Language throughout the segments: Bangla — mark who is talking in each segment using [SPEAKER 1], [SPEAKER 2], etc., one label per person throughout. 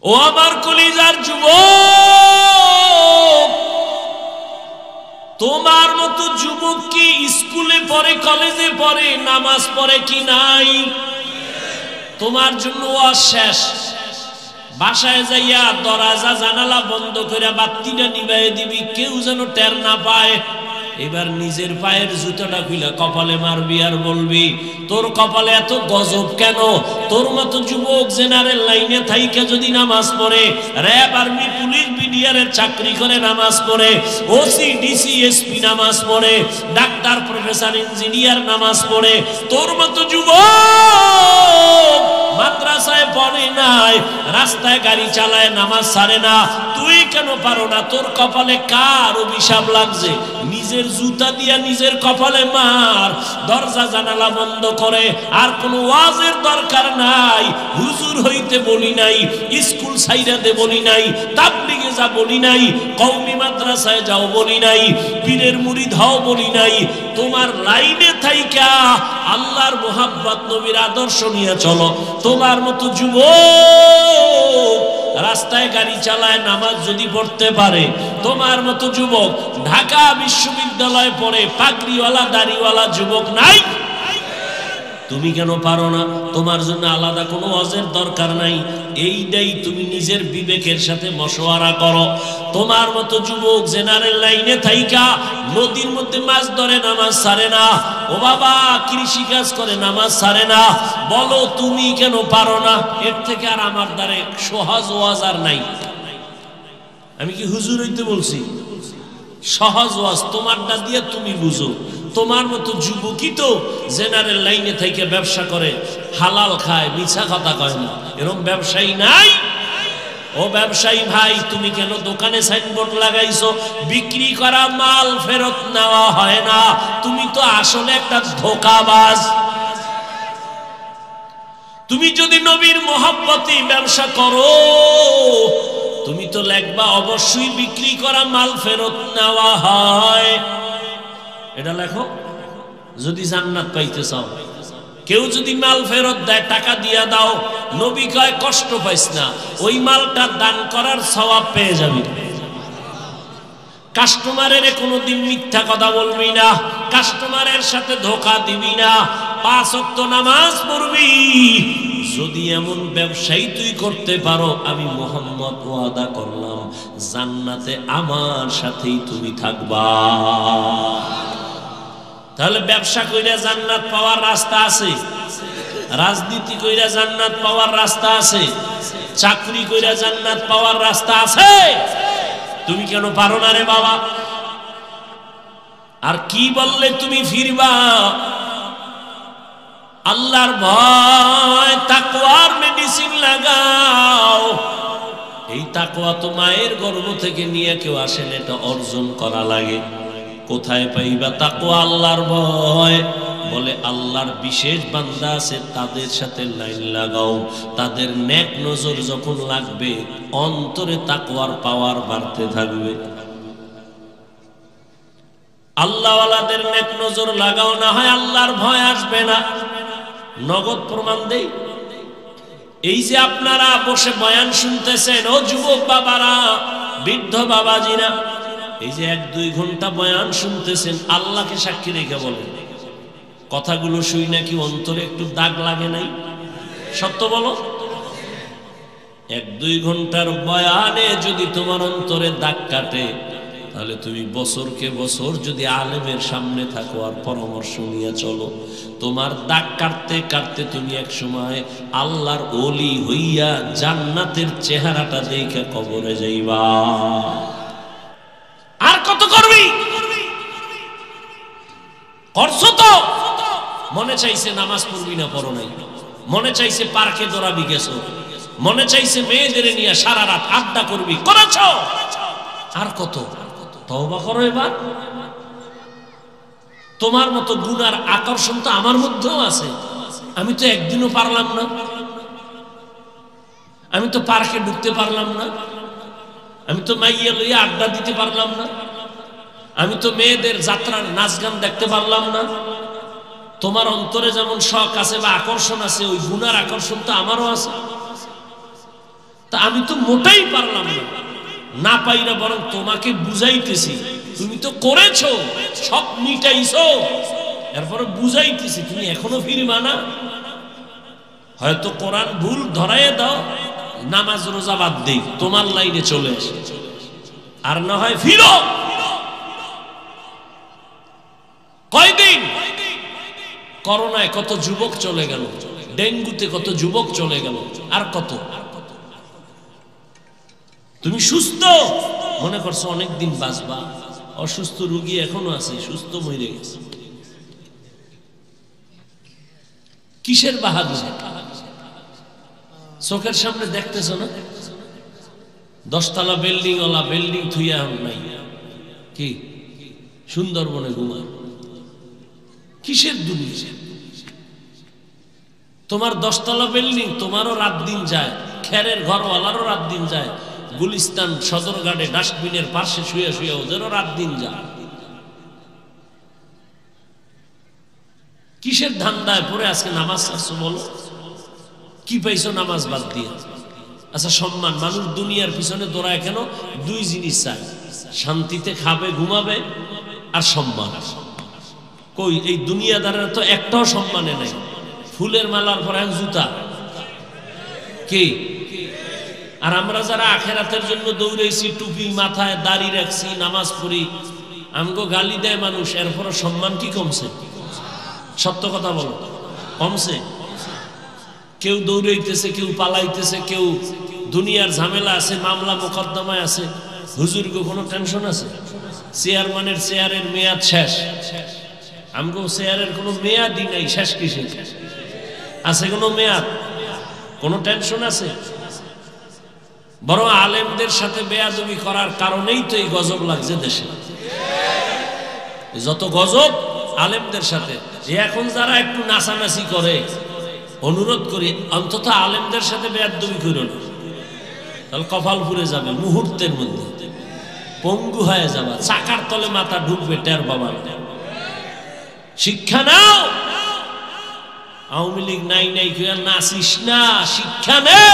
[SPEAKER 1] ও আমার কলিজার যুবক, তোমার মতো যুবক কি স্কুলে পড়ে, কলেজে পড়ে, নামাজ পড়ে কি নাই? তোমার জন্য শেষ। বাসায় যাইয়া দরজা জানালা বন্ধ করে বাতিটা নিভাই দিবি, কেউ যেন টের না পায়। এবার নিজের পায়ের জুতোটা খুলে কপালে মারবি আর বলবি, তোর কপালে এত গজব কেন? তোর মতো যুবক জেনারেল লাইনে থাইকে যদি নামাজ পড়ে, র‍্যাব, আর্মি, পুলিশ, বিডিআরের চাকরি করে নামাজ পড়ে, ওসি, ডিসি, এসপি নামাজ পড়ে, ডাক্তার, প্রফেসর, ইঞ্জিনিয়ার নামাজ পড়ে, তোর মতো যুবক মাদ্রাসায় পড়ে নাই, রাস্তায় গাড়ি চালায়, নামাজ ছাড়ে না, তুই কেন পারো না? তোর কপালে কার অভিশাপ লাগছে? নিজের জুতা দিয়া নিজের কপালে মার। দরজা জানালা বন্ধ করে। আর কোনো ওয়াজের দরকার নাই। হুজুর হইতে বলি নাই, স্কুল সাইরা দে বলি নাই, তাবলিগে যা বলি নাই, কওমি মাদ্রাসায় যাও বলি নাই, পীরের মুরিদ হও বলি নাই। তোমার লাইনে থাইকা আল্লাহর মোহাব্বত, নবীর আদর্শ নিয়ে চলো। তোমার মতো যুবক রাস্তায় গাড়ি চালায়, নামাজ যদি পড়তে পারে, তোমার মতো যুবক ঢাকা বিশ্ববিদ্যালয়ে পড়ে, পাগড়িওয়ালা দাড়িওয়ালা যুবক নাই? তুমি কেন পারো না? তোমার জন্য আলাদা কোনো ওয়াজের দরকার নাই। এইটাই তুমি নিজের বিবেকের সাথে মশওয়ারা করো। তোমার মতো যুবক জেনারেল লাইনে থাইকা নদীর মধ্যে মাছ ধরে, নামাজ ছাড়ে না। ও বাবা, কৃষি কাজ করে, নামাজ ছাড়ে না। বলো তুমি কেন পারো না? এর থেকে আর আমার দ্বারে সহজ ওয়াজ আর নাই। আমি কি হুজুর হইতে বলছি? সহজ ওয়াজ তোমারটা দিয়ে তুমি বুঝো। তোমার মতো যুবকই তো জেনারেল লাইনে থেকে ব্যবসা করে, হালাল খায়, মিছা কথা কয় না। এরকম ব্যবসায়ী নাই? ও ব্যবসায়ী ভাই, তুমি কেন দোকানে সাইনবোর্ড লাগাইছো, বিক্রি করা মাল ফেরত নেওয়া হয় না? তুমি তো আসলে একটা ধোঁকাবাজ। তুমি যদি নবীর মহব্বতে ব্যবসা করো, তুমি তো লেখবা অবশ্যই বিক্রি করা মাল ফেরত নেওয়া হয়। এটা লেখো যদি জান্নাত পাইতে চাও। কেউ যদি মাল ফেরত দেয়, টাকা দিয়া দাও। নবী কয় কষ্ট পাইস না, ওই মালটা দান করার সওয়াব পেয়ে যাবি। কাস্টমারের কোনোদিন মিথ্যা কথা বলবি না, কাস্টমারের সাথে ধোঁকা দিবি না, 5 ওয়াক্ত নামাজ পড়বি। যদি এমন ব্যবসায়ী তুই করতে পারো, আমি মুহাম্মদ ওয়াদা করলাম জান্নাতে আমার সাথেই তুমি থাকবা। তাহলে ব্যবসা কইরা জান্নাত পাওয়ার রাস্তা আছে, রাজনীতি কইরা জান্নাত পাওয়ার রাস্তা আছে, চাকরি কইরা জান্নাত পাওয়ার রাস্তা আছে। তুমি কেন পারো না রে বাবা? আর কি বললে তুমি ফিরবা? আল্লাহর ভয়, তাকওয়ার মেডিসিন লাগাও। এই তাকওয়া তো মায়ের গর্ভ থেকে নিয়ে কেউ আসেন, এটা অর্জন করা লাগে। কোথায় পাইবা তাকওয়া? আল্লাহর ভয়। বলে আল্লাহর বিশেষ বান্দা আছে, তাদের সাথে লাইন লাগাও। তাদের নেক নজর যখন লাগবে, অন্তরে তাকওয়ার পাওয়ার বাড়তে থাকবে। আল্লাহওয়ালাদের নেক নজর লাগাও, না হয় আল্লাহর ভয় আসবে না। নগদ প্রমাণ দেই। এই যে আপনারা বসে বয়ান শুনতেছেন, ও যুবক বাবারা, বৃদ্ধ বাবাজিরা, এই যে 1-2 ঘন্টা বয়ান শুনতেছেন, আল্লাহকে সাক্ষী রেখে বলেন, কথাগুলো শুই নাকি অন্তরে একটু দাগ লাগে নাই? সত্য বলো। 1-2 ঘন্টার বয়ানে যদি তোমার অন্তরে দাগ কাটে, তাহলে তুমি বছরকে বছর যদি আলেমের সামনে থাকো আর পরামর্শ নিয়ে চলো, তোমার দাগ কাটতে কাটতে তুমি এক সময় আল্লাহর ওলি হইয়া জান্নাতের চেহারাটা দেখে কবরে যাইবা। আর কত করবি? করছো তো। মনে চাইছে নামাজ পড়বি না, পড়ো নাই। মনে চাইছে পার্কে দৌড়াবি, গেছো। মনে চাইছে মেয়েদের নিয়ে সারা রাত আড্ডা করবি, করেছো। আর কত? তওবা করো এবার। তোমার মতো গুনার আকর্ষণ তো আমার মধ্যেও আছে। আমি তো একদিনও পারলাম না। আমি তো পার্কে ঢুকতে পারলাম না। আমি তো মাইয়া লইয়া আড্ডা দিতে পারলাম না। আমি তো মেয়েদের যাত্রার নাচ গান দেখতে পারলাম না। তোমার অন্তরে যেমন শখ আছে বা আকর্ষণ আছে, ওই গুনার আকর্ষণ তো আমারও আছে। তা আমি তো মোটেই পারলাম না, না পাইরা বরং তোমাকে বুঝাইতেছি, তুমি তো করেছো, সব মিটাইছো, এরপরে বুঝাইতেছি, তুমি এখনো ফিরবা না? হয়তো কোরআন ভুল ধরাইয়া দাও, নামাজ রোজা বাদ দেই, তোমার লাইনে চলে আসে, আর না হয় ফিরো। কয়দিন করোনায় কত যুবক চলে গেল, ডেঙ্গুতে কত যুবক চলে গেল, আর কত। তুমি সুস্থ মনে করছো অনেকদিন বাঁচবা, অসুস্থ রোগী এখনো আছে, সুস্থ মরে গেছে। কিসের বাহাদুর? চোখের সামনে দেখতেছো না, 10 তলা বিল্ডিং ওলা বিল্ডিং থুইয়া নাই, কি সুন্দরবনে ঘুমায়, কিসের দুনিয়া? তোমার 10 তলা বিল্ডিং, তোমারও রাত দিন যায়, খেরের ঘরওয়ালারও রাত দিন যায়, গুলিস্তান সদরঘাটে ডাস্টবিনের পাশে শুয়ে শুয়ে ওদেরও রাত দিন যায়। কিসের ধান্দায় পড়ে আজকে নামাজ ছাড়ছো বলো? কি পাইছো নামাজ বাদ দিয়ে? আচ্ছা সম্মান, মানুষ দুনিয়ার পিছনে দৌড়ায় কেন? 2 জিনিস চায়, শান্তিতে খাবে ঘুমাবে আর সম্মান। কই এই দুনিয়াদারের তো একটাও সম্মানে নাই, ফুলের মালার পরে জুতা কি? আর আমরা যারা আখেরাতের জন্য দৌড়াইছি, টুপি মাথায় দাড়ি রাখছি, নামাজ পড়ি, আমগো গালি দেয় মানুষ, এরপর সম্মান কি কমছে? সত্য কথা বলো, কমছে? কেউ দৌড়াইতেছে, কেউ পালাইতেছে, কেউ দুনিয়ার ঝামেলা আছে, মামলা মোকদ্দমায় আছে। হুজুরকে কোনো টেনশন আছে? চেয়ারম্যানের চেয়ারের মেয়াদ শেষ, আমগো চেয়ারের কোনো মেয়াদই নাই, শেষ কিসে আছে? কোনো মেয়াদ, কোনো টেনশন আছে? বরং আলেমদের সাথে বেয়াদবি করার কারণেই তো এই গজব লাগছে দেশে, যত গজব আলেমদের সাথে। এখন যারা একটু নাচানাচি করে, অনুরোধ করি অন্তত আলেমদের সাথে বেয়াদবি করো না, তাহলে কপাল পুড়ে যাবে, মুহূর্তের মধ্যে পঙ্গু হয়ে যাবে, চাকার তলে মাথা ঢুকবে, টের বাবা। শিক্ষা নাও, আওয়ামী লীগ নাই নাই করে নাচিস না, শিক্ষা নে।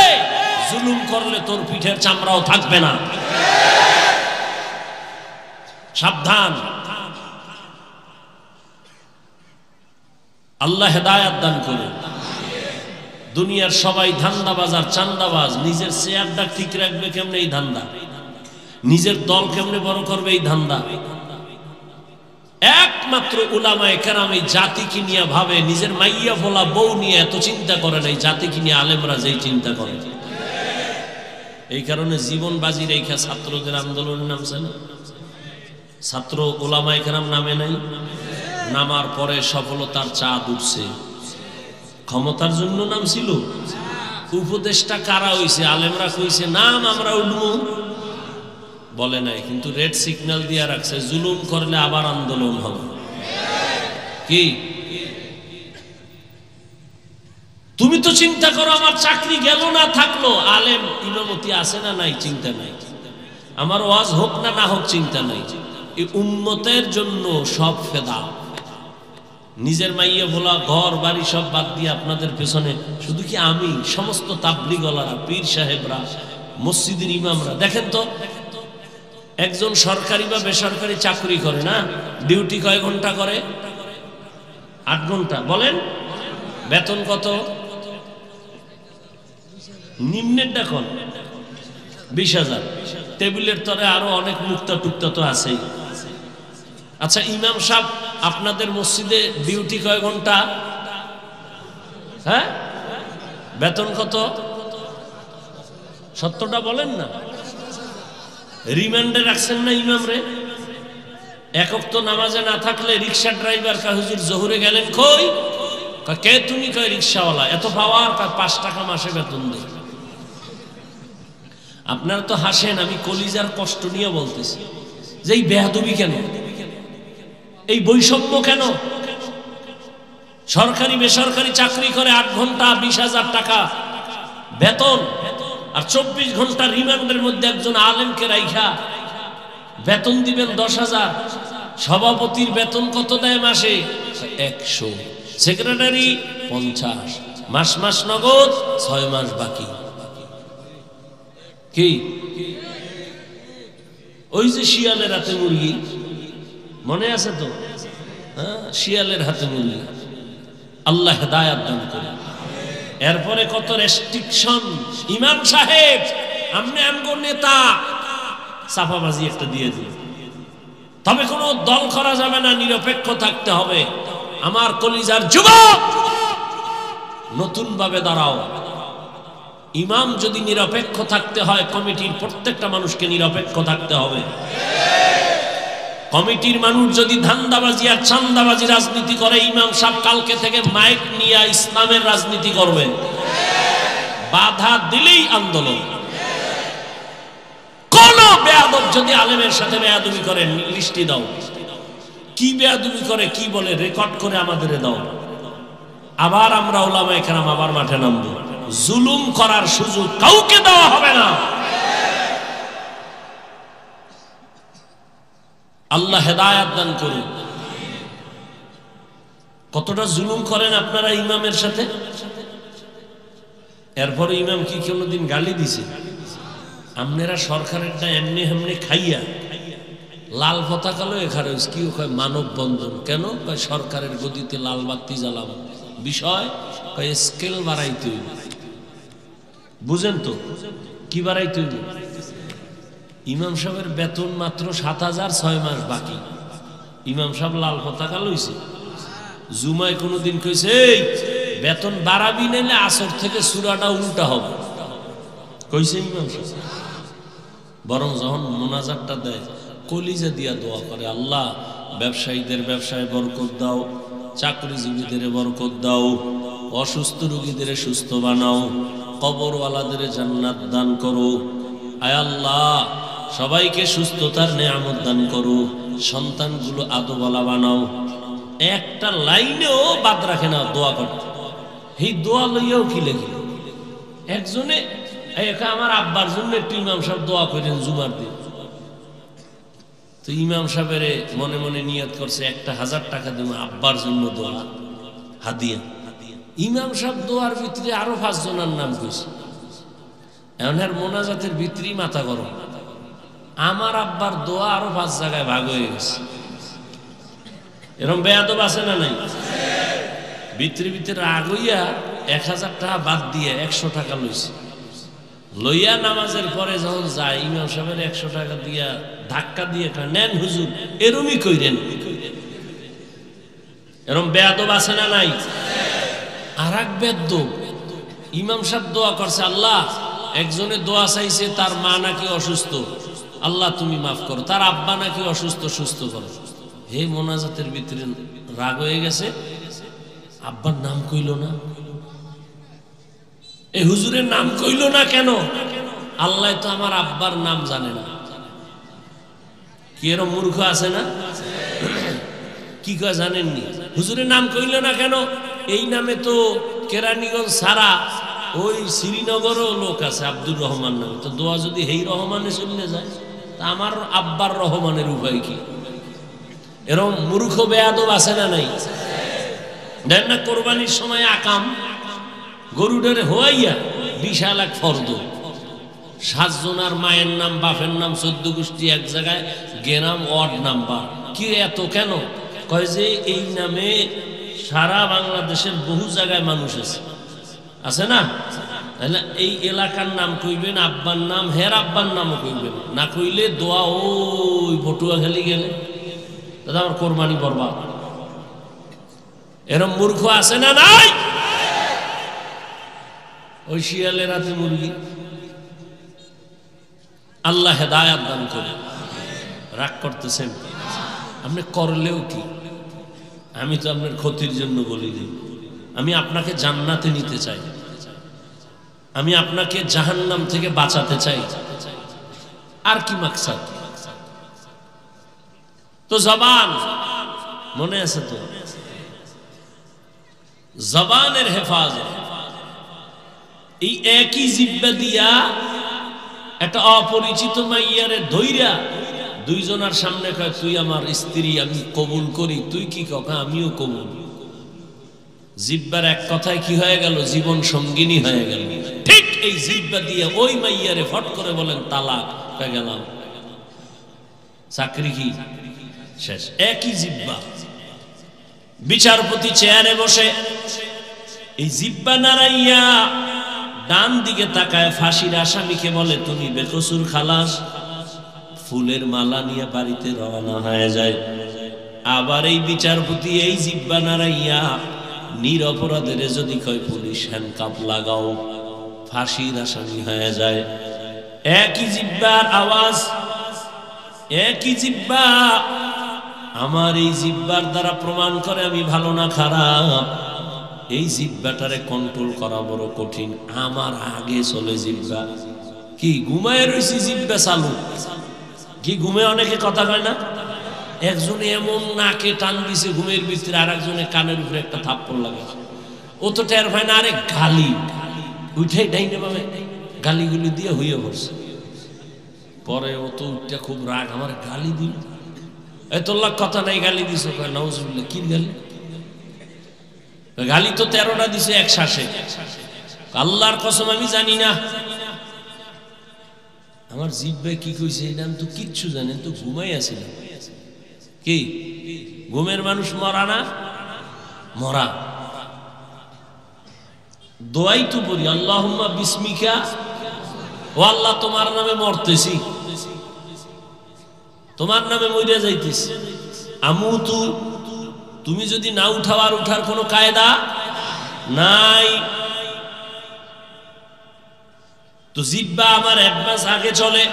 [SPEAKER 1] জুলুম করলে তোর পিঠের চামড়াও থাকবে না, সাবধান। আল্লাহ হেদায়েত দান করুন। দুনিয়ার সবাই ধান্দাবাজ আর চান্দাবাজ, নিজের চেয়ারটা ঠিক রাখবে কেমনে এই ধান্দা, নিজের দল কেমনে বড় করবে এই ধান্দা। একমাত্র উলামায়ে কেরাম এই জাতিকে নিয়ে ভাবে, নিজের মাইয়া ফোলা বউ নিয়ে এত চিন্তা করে না, এই জাতিকে নিয়ে আলেমরা যেই চিন্তা করে। এই কারণে জীবন বাজি রেখা ছাত্রদের আন্দোলন নামছে না, ছাত্র উলামায়ে কেরাম নামে নাই, নামার পরে সফলতার চাঁদ উঠছে। ক্ষমতার জন্য নামছিল? উপদেশটা কারা হইছে? আলেমরা কইছে নাম, আমরা উঠবো বলে নাই, কিন্তু রেড সিগন্যাল দিয়া রাখছে, জুলুম করলে আবার আন্দোলন হবে। কি তুমি তো চিন্তা করো, আমার চাকরি গেল না থাকলো, আলেম ইমামতি আছে না নাই চিন্তা নাই, আমার ওয়াজ হোক না না হোক চিন্তা নাই। এই উম্মতের জন্য সব ফেদা, নিজের মাইয়া বলা ঘর বাড়ি সব বাদ দিয়ে আপনাদের পেছনে। শুধু কি আমি, সমস্ত তাবলীগওয়ালারা, পীর সাহেবরা, মসজিদের ইমামরা। দেখেন তো, একজন সরকারি বা বেসরকারি চাকরি করে না, ডিউটি কয় ঘন্টা করে? 8 ঘন্টা। বলেন বেতন কত? নিম্নের দেখুন 20,000, টেবিলের তরে আরো অনেক মুক্তা টুক্তা তো আছেই। আচ্ছা ইমাম সাহেব আপনাদের মসজিদে ডিউটি কয় ঘন্টা? হ্যাঁ, বেতন কত? 70টা বলেন না। রিমান্ডে রাখছেন না ইমাম রে? একক তো নামাজে না থাকলে রিক্সা ড্রাইভার কা হুজুর জহুরে গেলেন কই? কে তুমি? কয় রিক্সাওয়ালা। এত পাওয়ার? 5 টাকা মাসে বেতন দেয়। আপনারা তো হাসেন, আমি কলিজার কষ্ট নিয়ে বলতেছি যে এই বেয়াদবি কেন, এই বৈষম্য কেন? সরকারি বেসরকারি চাকরি করে 8 ঘন্টা 20,000 টাকা বেতন, আর 24 ঘন্টা রিমান্ডের মধ্যে একজন আলেমকে রাইখা বেতন দিবেন 10,000। সভাপতির বেতন কত দেয় মাসে? 100। সেক্রেটারি 50। মাস মাস নগদ, 6 মাস বাকি। কি ওই যে শিয়ালের হাতে মুরগি, মনে আছে তো? হ্যাঁ, শিয়ালের হাতে মুরগি। আল্লাহ হেদায়াত দান করে। এরপরে কত রেস্ট্রিকশন। ইমাম সাহেব আপনি আমগো নেতা, চাপাবাজি একটা দিয়ে দিন, তবে কোনো দল করা যাবে না, নিরপেক্ষ থাকতে হবে। আমার কলিজার যুবক, নতুন ভাবে দাঁড়াও। ইমাম যদি নিরপেক্ষ থাকতে হয়, কমিটির প্রত্যেকটা মানুষকে নিরপেক্ষ থাকতে হবে। কমিটির মানুষ যদি ধান্দাবাজি আর চান্দাবাজি রাজনীতি করে, ইমাম সাহেব কালকে থেকে মাইক নিয়ে ইসলামের রাজনীতি করবে। বাধা দিলেই আন্দোলন। কোন বেয়াদব যদি আলেমের সাথে বেয়াদবি করে, লিস্টি দাও। কি বেয়াদবি করে, কি বলে, রেকর্ড করে আমাদের দাও। আবার আমরা ওলামায়ে কেরাম আবার মাঠে নামবো। জুলুম করার সুযোগ কাউকে দেওয়া হবে না। আল্লাহ হেদায়াত দান করুন। কতটা জুলুম করেন আপনারা ইমামের সাথে। এরপরে ইমাম কি কোনোদিন গালি দিছে? আপনারা সরকারেরটা এমনি এমনি খাইয়া লাল পতাকা লয়ে এখানে কি কয় মানববন্ধন। কেন কয় সরকারের গদিতে লাল বাতি জ্বালাম। বিষয় কয় স্কেল বাড়াইতে হইবে। বুঝেন তো কি বাড়াইতে হইবে? ইমাম সাহেবের বেতন মাত্র ৭,০০০, ৬ মাস বাকি। ইমাম সাহেব লাল পতাকা লইছে। জুমায় কোনোদিন কইছে এই বেতন বাড়াবি নাইলে আসর থেকে সূরাটা উল্টা হবে, কইছে ইমাম সাহেব। বরং যখন মোনাজাতটা দেয়, কলিজা দিয়া দোয়া করে, আল্লাহ ব্যবসায়ীদের ব্যবসায় বরকত দাও, চাকরিজীবীদের বরকত দাও, অসুস্থ রোগীদের সুস্থ বানাও, কবরওয়ালাদের জান্নাত দান করো। আয় আল্লাহ সবাইকে সুস্থতার নেয়ামত দান করো, সন্তানগুলো আদোওয়ালা বানাও। একটা লাইনেও বাদ রাখে না দোয়া করতে। এই দোয়া লইয়াও কি লেগে একজনে আমার আব্বার জন্য একটু ইমাম সাহেব দোয়া করেন জুমার দিন। তো ইমাম সাহেবের মনে মনে নিয়ত করছে ১,০০০ টাকা দেবো আব্বার জন্য দোয়া হাদিয়া। ইমাম সাহেব দোয়ার ভিতরে আরো ৫ জনের নাম কইছে। এখন আর মোনাজাতের ভিতরেই মাথা গরম। আমার আব্বার দোয়া আরো ৫ জায়গায় ভাগ হয়ে গেছে। এরকম বেয়াদব আছে না নাই? ভিতরে ভিতরে রাগ হইয়া ১,০০০ টাকা বাদ দিয়ে ১০০ টাকা লইছে। লইয়া নামাজের পরে যখন যায়, ইমাম সাহেবের ১০০ টাকা দিয়া ধাক্কা দিয়ে নেন হুজুর, এরমই কইরেন। এরম বেয়াদব আছে না নাই? আর এক বেয়াদব, ইমাম সাহেব দোয়া করছে, আল্লাহ একজনে দোয়া চাইছে, তার মা নাকি অসুস্থ, আল্লাহ তুমি মাফ করো, তার আব্বা নাকি অসুস্থ, সুস্থ করো। হে মোনাজাতের ভিতরে রাগ হয়ে গেছে, আব্বার নাম কইল না, এই হুজুরের নাম কইল না কেন? আল্লাহ তো আমার আব্বার নাম জানে না। কি এরকম মূর্খ আছে না? কি কয় জানেননি? হুজুরের নাম কইল না কেন? এই নামে তো কেরানীগঞ্জ ছাড়া ওই শ্রীনগরও লোক আছে আব্দুর রহমান নামে। তো দোয়া যদি এই রহমানে চলে যায়, তা আমার আব্বার রহমানের উপায় কি? এরকম মূর্খ বেয়াদব আছে না নাই? দেন না কোরবানির সময় আকাম গরুটারে হওয়াইয়া বিশাল এক ফর্দ, ৭ জনার মায়ের নাম, বাপের নাম, ১৪ গোষ্ঠী এক জায়গায়, গেরাম ওয়ার্ড নাম্বার। কি এত কেন? কয় যে এই নামে সারা বাংলাদেশের বহু জায়গায় মানুষ আছে, আছে না? তাহলে এই এলাকার নাম কইবেন, আব্বার নাম, হের আব্বার নামও কইবেন না, কইলে দোয়া ওই বটুয়া খেলি গেলে দাদা আমার কোরবানি বরবাদ। এরম মূর্খ আছে না নাই? ওই শিয়ালের হাতে মুরগি। আল্লাহ হেদায়াত দান করে। রাগ করতেছেন আপনি, করলেও কি? আমি তো আপনার ক্ষতির জন্য বলিনি। আমি আপনাকে জান্নাতে নিতে চাই, আমি আপনাকে জাহান্নাম থেকে বাঁচাতে চাই। আর কি মাকসাদ? তো জবান মনে আছে তো? জবানের হেফাজত। এই একই জিব্বা দিয়া একটা অপরিচিত মাইয়ারে ধইরা ২ জনের সামনে কয় তুই আমার স্ত্রী, আমি কবুল করি। তুই কি কথা? আমিও কবুল। জিব্বার এক কথায় কি হয়ে গেল? জীবন সঙ্গিনী হয়ে গেল। ঠিক এই জিহ্বা দিয়ে ওই মাইয়ারে ফট করে বলেন তালাক পেয়ে গেলাম, চাকরি কি শেষ। একই জিহ্বা। বিচারপতি চেয়ারে বসে এই জিহ্বা নাড়াইয়া ডান দিকে তাকায় ফাঁসির আসামিকে বলে তুমি বেকসুর খালাস। ফুলের মালা নিয়ে বাড়িতে রওনা হয়ে যায়। আবার এই বিচারপতি এই জিহ্বা নাড়াইয়া নিরপরাধের যদি কয় পুলিশ হ্যান্ডকাপ লাগাও, ফাঁসির আসামি হয়ে যায়। একই জিহ্বার আওয়াজ, একই জিহ্বা। আমার এই জিহ্বার দ্বারা প্রমাণ করে আমি ভালো না খারাপ। এই জিহ্বাটারে কন্ট্রোল করা বড় কঠিন। আমার আগে চলে জিহ্বা। কি ঘুমায় রয়েছি জিহ্বা চালু? কি ঘুমে অনেকে কথা কয় না? একজনে এমন নাকে টান দিছে ঘুমের ভিতরে, আর একজনে কানের উপরে একটা থাপ্পড় লাগে। ও তো টের পায় না। আরে গালি উঠে ডাইনে পাবে, গালিগুলি দিয়ে হইয়া পড়ছে। পরে ও তো উঠটা খুব রাগ, আমার গালি দিল। তোর কথা নাই, গালি দিছ? নাউজুবিল্লাহ, কি গালি? গালি তো 13টা দিছে এক শ্বাসে। আল্লাহর কসম আমি জানি না আমার জিহ্বায় কি কইছে, এটা আমি তো কিচ্ছু জানি না, তো ঘুমাই আছিলাম। কি ঘুমের মানুষ মরা না? মরা। দোয়াই তো বলি আল্লাহুম্মা বিসমিকা, ও আল্লাহ তোমার নামে মরতেছি, তোমার নামে মরিয়া যাইতেছি। আমুতু, তুমি যদি না উঠাও আর উঠার কোনো কায়দা নাই। তো জিহ্বা আমার অ্যাডভান্স আগে চলে।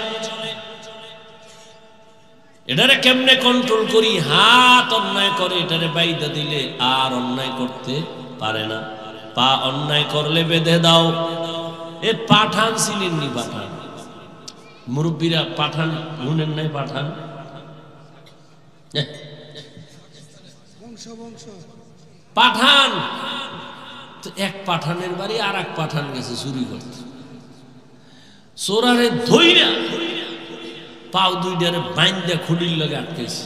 [SPEAKER 1] এটারে কেমনে কন্ট্রোল করি? হাত অন্যায় করে এটারে বাইদা দিলে আর অন্যায় করতে পারে না। পা অন্যায় করলে বেঁধে দাও। এ পাঠান ছিলেননি? পাঠান মুরব্বীরা পাঠান শুনেন নাই? পাঠান পাঠান তো এক পাঠানের বাড়ি আর এক পাঠান গেছে চুরি করতে। চোরারে ধইরা পাও দুইটারে বাইন্দা খুলির লগে আটকেছে।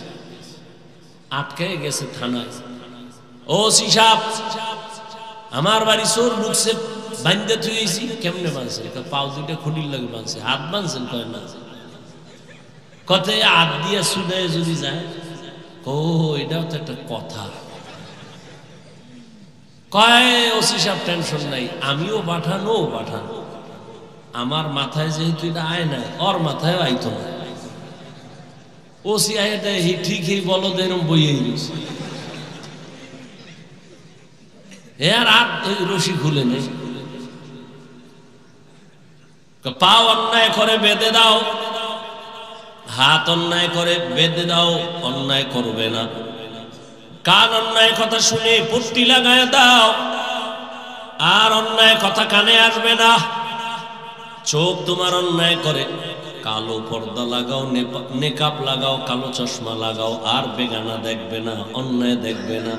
[SPEAKER 1] আটকে গেছে থানায়। ও সিসাব, আমার বাড়ি চোর ঢুকছে, বাইন্দা থুয়েছি। কেমনে বাঁধছে? পাও দুইটা খুলির লগে বাঁধছে। হাত বাঁধছেন? কয় না। কথায় হাত দিয়ে সুদায় যদি যায়। ও এটাও তো একটা কথা। কয় ওসি সাহেব টেনশন নাই, আমিও পাঠান ও পাঠান। আমার মাথায় যেহেতু এটা আয় নাই, ওর মাথায় আইতো না। ওসি আয় ঠিক এই বলদ এরম বইয়ে গেছে। এর হাত রশি খুলে নেই। পা অন্যায় করে বেঁধে দাও, হাত অন্যায় করে বেঁধে দাও, অন্যায় করবে না। কান অন্যায় কথা শুনে পট্টি লাগায় দাও, আর অন্যায় কথা কানে আসবে না। চোখ তোমার অন্যায় করে, কালো পর্দা লাগাও, নেকাব লাগাও, কালো চশমা লাগাও, আর বেগানা দেখবে না, অন্যায় দেখবে না।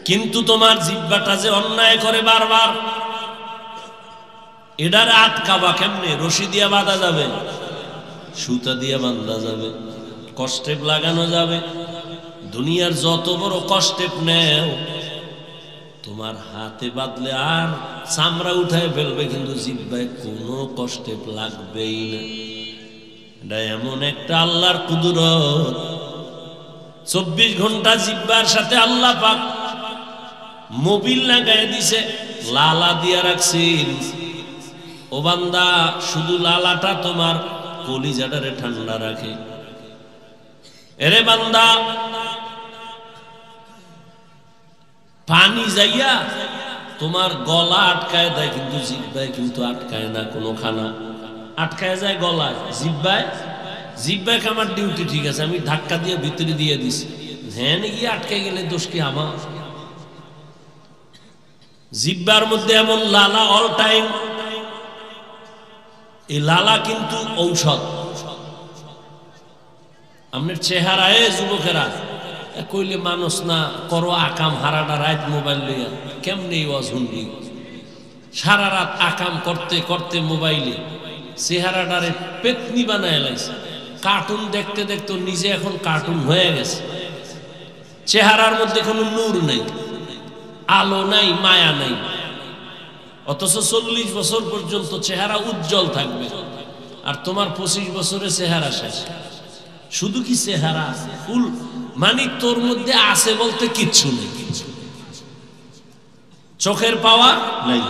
[SPEAKER 1] কিন্তু তোমার জিহ্বাটা যে অন্যায় করে বারবার, এটারে আটকাবা কেমনে? রশি দিয়ে বাঁধা যাবে, সুতা দিয়ে বাঁধা যাবে, কষ্টেপ লাগানো যাবে। দুনিয়ার যত বড় কষ্টেপ নেও, তোমার হাতে বাঁধলে আর চামড়া উঠায় ফেলবে, কিন্তু জিহ্বায় কোনো কষ্টেপ লাগবেই না। এটা এমন একটা আল্লাহর কুদরত। 24 ঘন্টা জিহ্বার সাথে আল্লাহ পাক মোবিল লাগাই দিছে, লালা দিয়া রাখছেন। ও বান্দা, শুধু লালাটা তোমার কলিজাটারে ঠান্ডা রাখে। এরে বান্দা, পানি যাইয়া তোমার গলা আটকায় দেয়, কিন্তু জিহ্বায় কিন্তু আটকায় না। কোনো খানা আটকায় যায় গলায়, জিহ্বায়। জিহ্বায় আমার ডিউটি ঠিক আছে, আমি ধাক্কা দিয়ে ভিতরে দিয়ে দিছি, ধ্যান গিয়ে আটকে গেলে দোষ কি আমার? জিহ্বার মধ্যে এমন লালা অল টাইম। এই লালা কিন্তু ঔষধ। আপনার চেহারায় যুবকেরা কইলে মানুষ না করো আকাম, হারাটা রাত মোবাইল লইয়া কেমনে শুনবি? সারা রাত আকাম করতে করতে মোবাইলে চেহারাটারে পেতনি বানায় লাইছে। কার্টুন দেখতে দেখতে নিজে এখন কার্টুন হয়ে গেছে। চেহারার মধ্যে কোনো নূর নেই, আলো নাই, মায়া নাই। অথচ 40 বছর পর্যন্ত চেহারা উজ্জ্বল থাকবে, আর তোমার 25 বছরে চেহারা শেষ। শুধু কি চেহারা ফুল, মানে তোর মধ্যে আছে বলতে কিচ্ছু নেই। চোখের পাওয়ার নাই,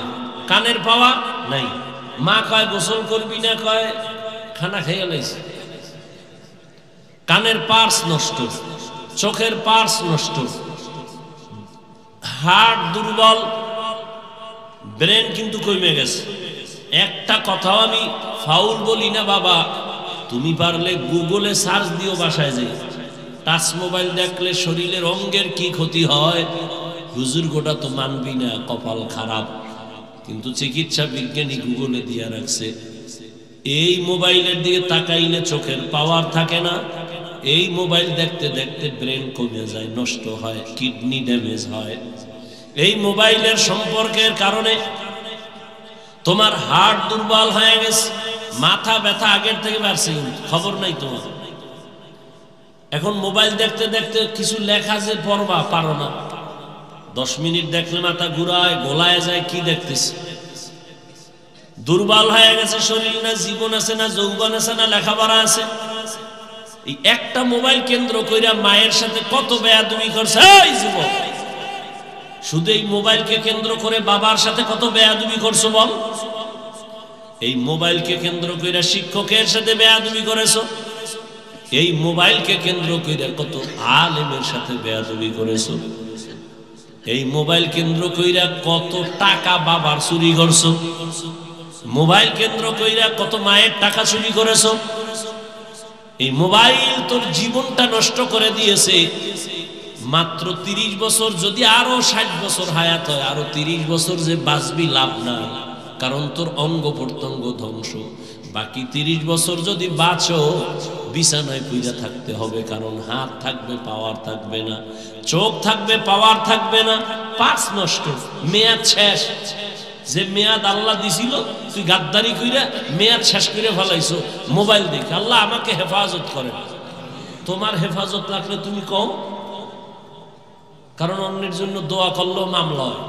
[SPEAKER 1] কানের পাওয়ার নাই। মা কয় গোসল করবি না, কয় খানা খেয়ে লাইছে। কানের পার্স নষ্ট, চোখের পার্স নষ্ট, হার্ট দুর্বল, ব্রেন কিন্তু কমে গেছে। একটা কথাও আমি ফাউল বলি না বাবা, তুমি পারলে গুগলে সার্চ দিও, বাসায় যাই টাচ মোবাইল দেখলে শরীরের অঙ্গের কি ক্ষতি হয়। হুজুর গোটা তো মানবি না, কপাল খারাপ, কিন্তু চিকিৎসা বিজ্ঞানী গুগলে দিয়ে রাখছে। এই মোবাইলের দিকে তাকাইলে চোখের পাওয়ার থাকে না, এই মোবাইল দেখতে দেখতে ব্রেন কমে যায়, নষ্ট হয়, কিডনি ড্যামেজ হয়। এই মোবাইলের সম্পর্কের কারণে তোমার হার্ট দুর্বল হয়ে গেছে, মাথা ব্যথা আগের থেকে বাড়ছে, খবর নাই তোমার। এখন মোবাইল দেখতে দেখতে কিছু লেখা যে পড়বা পারো না, 10 মিনিট দেখলে মাথা ঘুরায়, গোলায় যায়, কি দেখতেছি। দুর্বল হয়ে গেছে শরীর, না জীবন আছে, না যৌবন আছে, না লেখাপড়া আছে। এই একটা মোবাইল কেন্দ্র কইরা মায়ের সাথে কত বেয়াদবি করছে এই যুবক। শুধু এই মোবাইলকে কেন্দ্র করে বাবার সাথে কত বেয়াদবি করছো বল। এই মোবাইলকে কেন্দ্র কইরা শিক্ষকের সাথে বেয়াদবি করেছো, এই মোবাইলকে কেন্দ্র কইরা কত আলেমের সাথে বেয়াদবি করেছো, এই মোবাইল কেন্দ্র কইরা কত টাকা বাবার চুরি করছো, মোবাইল কেন্দ্র কইরা কত মায়ের টাকা চুরি করেছো। এই মোবাইল তোর জীবনটা নষ্ট করে দিয়েছে। মাত্র 30 বছর, যদি আরো 60 বছর হায়াত হয়, আরো 30 বছর যে বাঁচবি লাভ না, কারণ তোর অঙ্গ প্রত্যঙ্গ ধ্বংস। বাকি 30 বছর যদি বাঁচো, বিছানায় পইরা থাকতে হবে, কারণ হাত থাকবে পাওয়ার থাকবে না, চোখ থাকবে পাওয়ার থাকবে না, পাঁচ নষ্ট, মেয়াদ শেষ। যে মেয়াদ আল্লাহ দিছিল, তুই গাদ্দারি কইরা মেয়াদ শেষ করে ফেলাইছো মোবাইল দেখে। আল্লাহ আমাকে হেফাজত করে। তোমার হেফাজত লাগলে তুমি কও, কারণ অন্যের জন্য দোয়া করলেও মামলা হয়,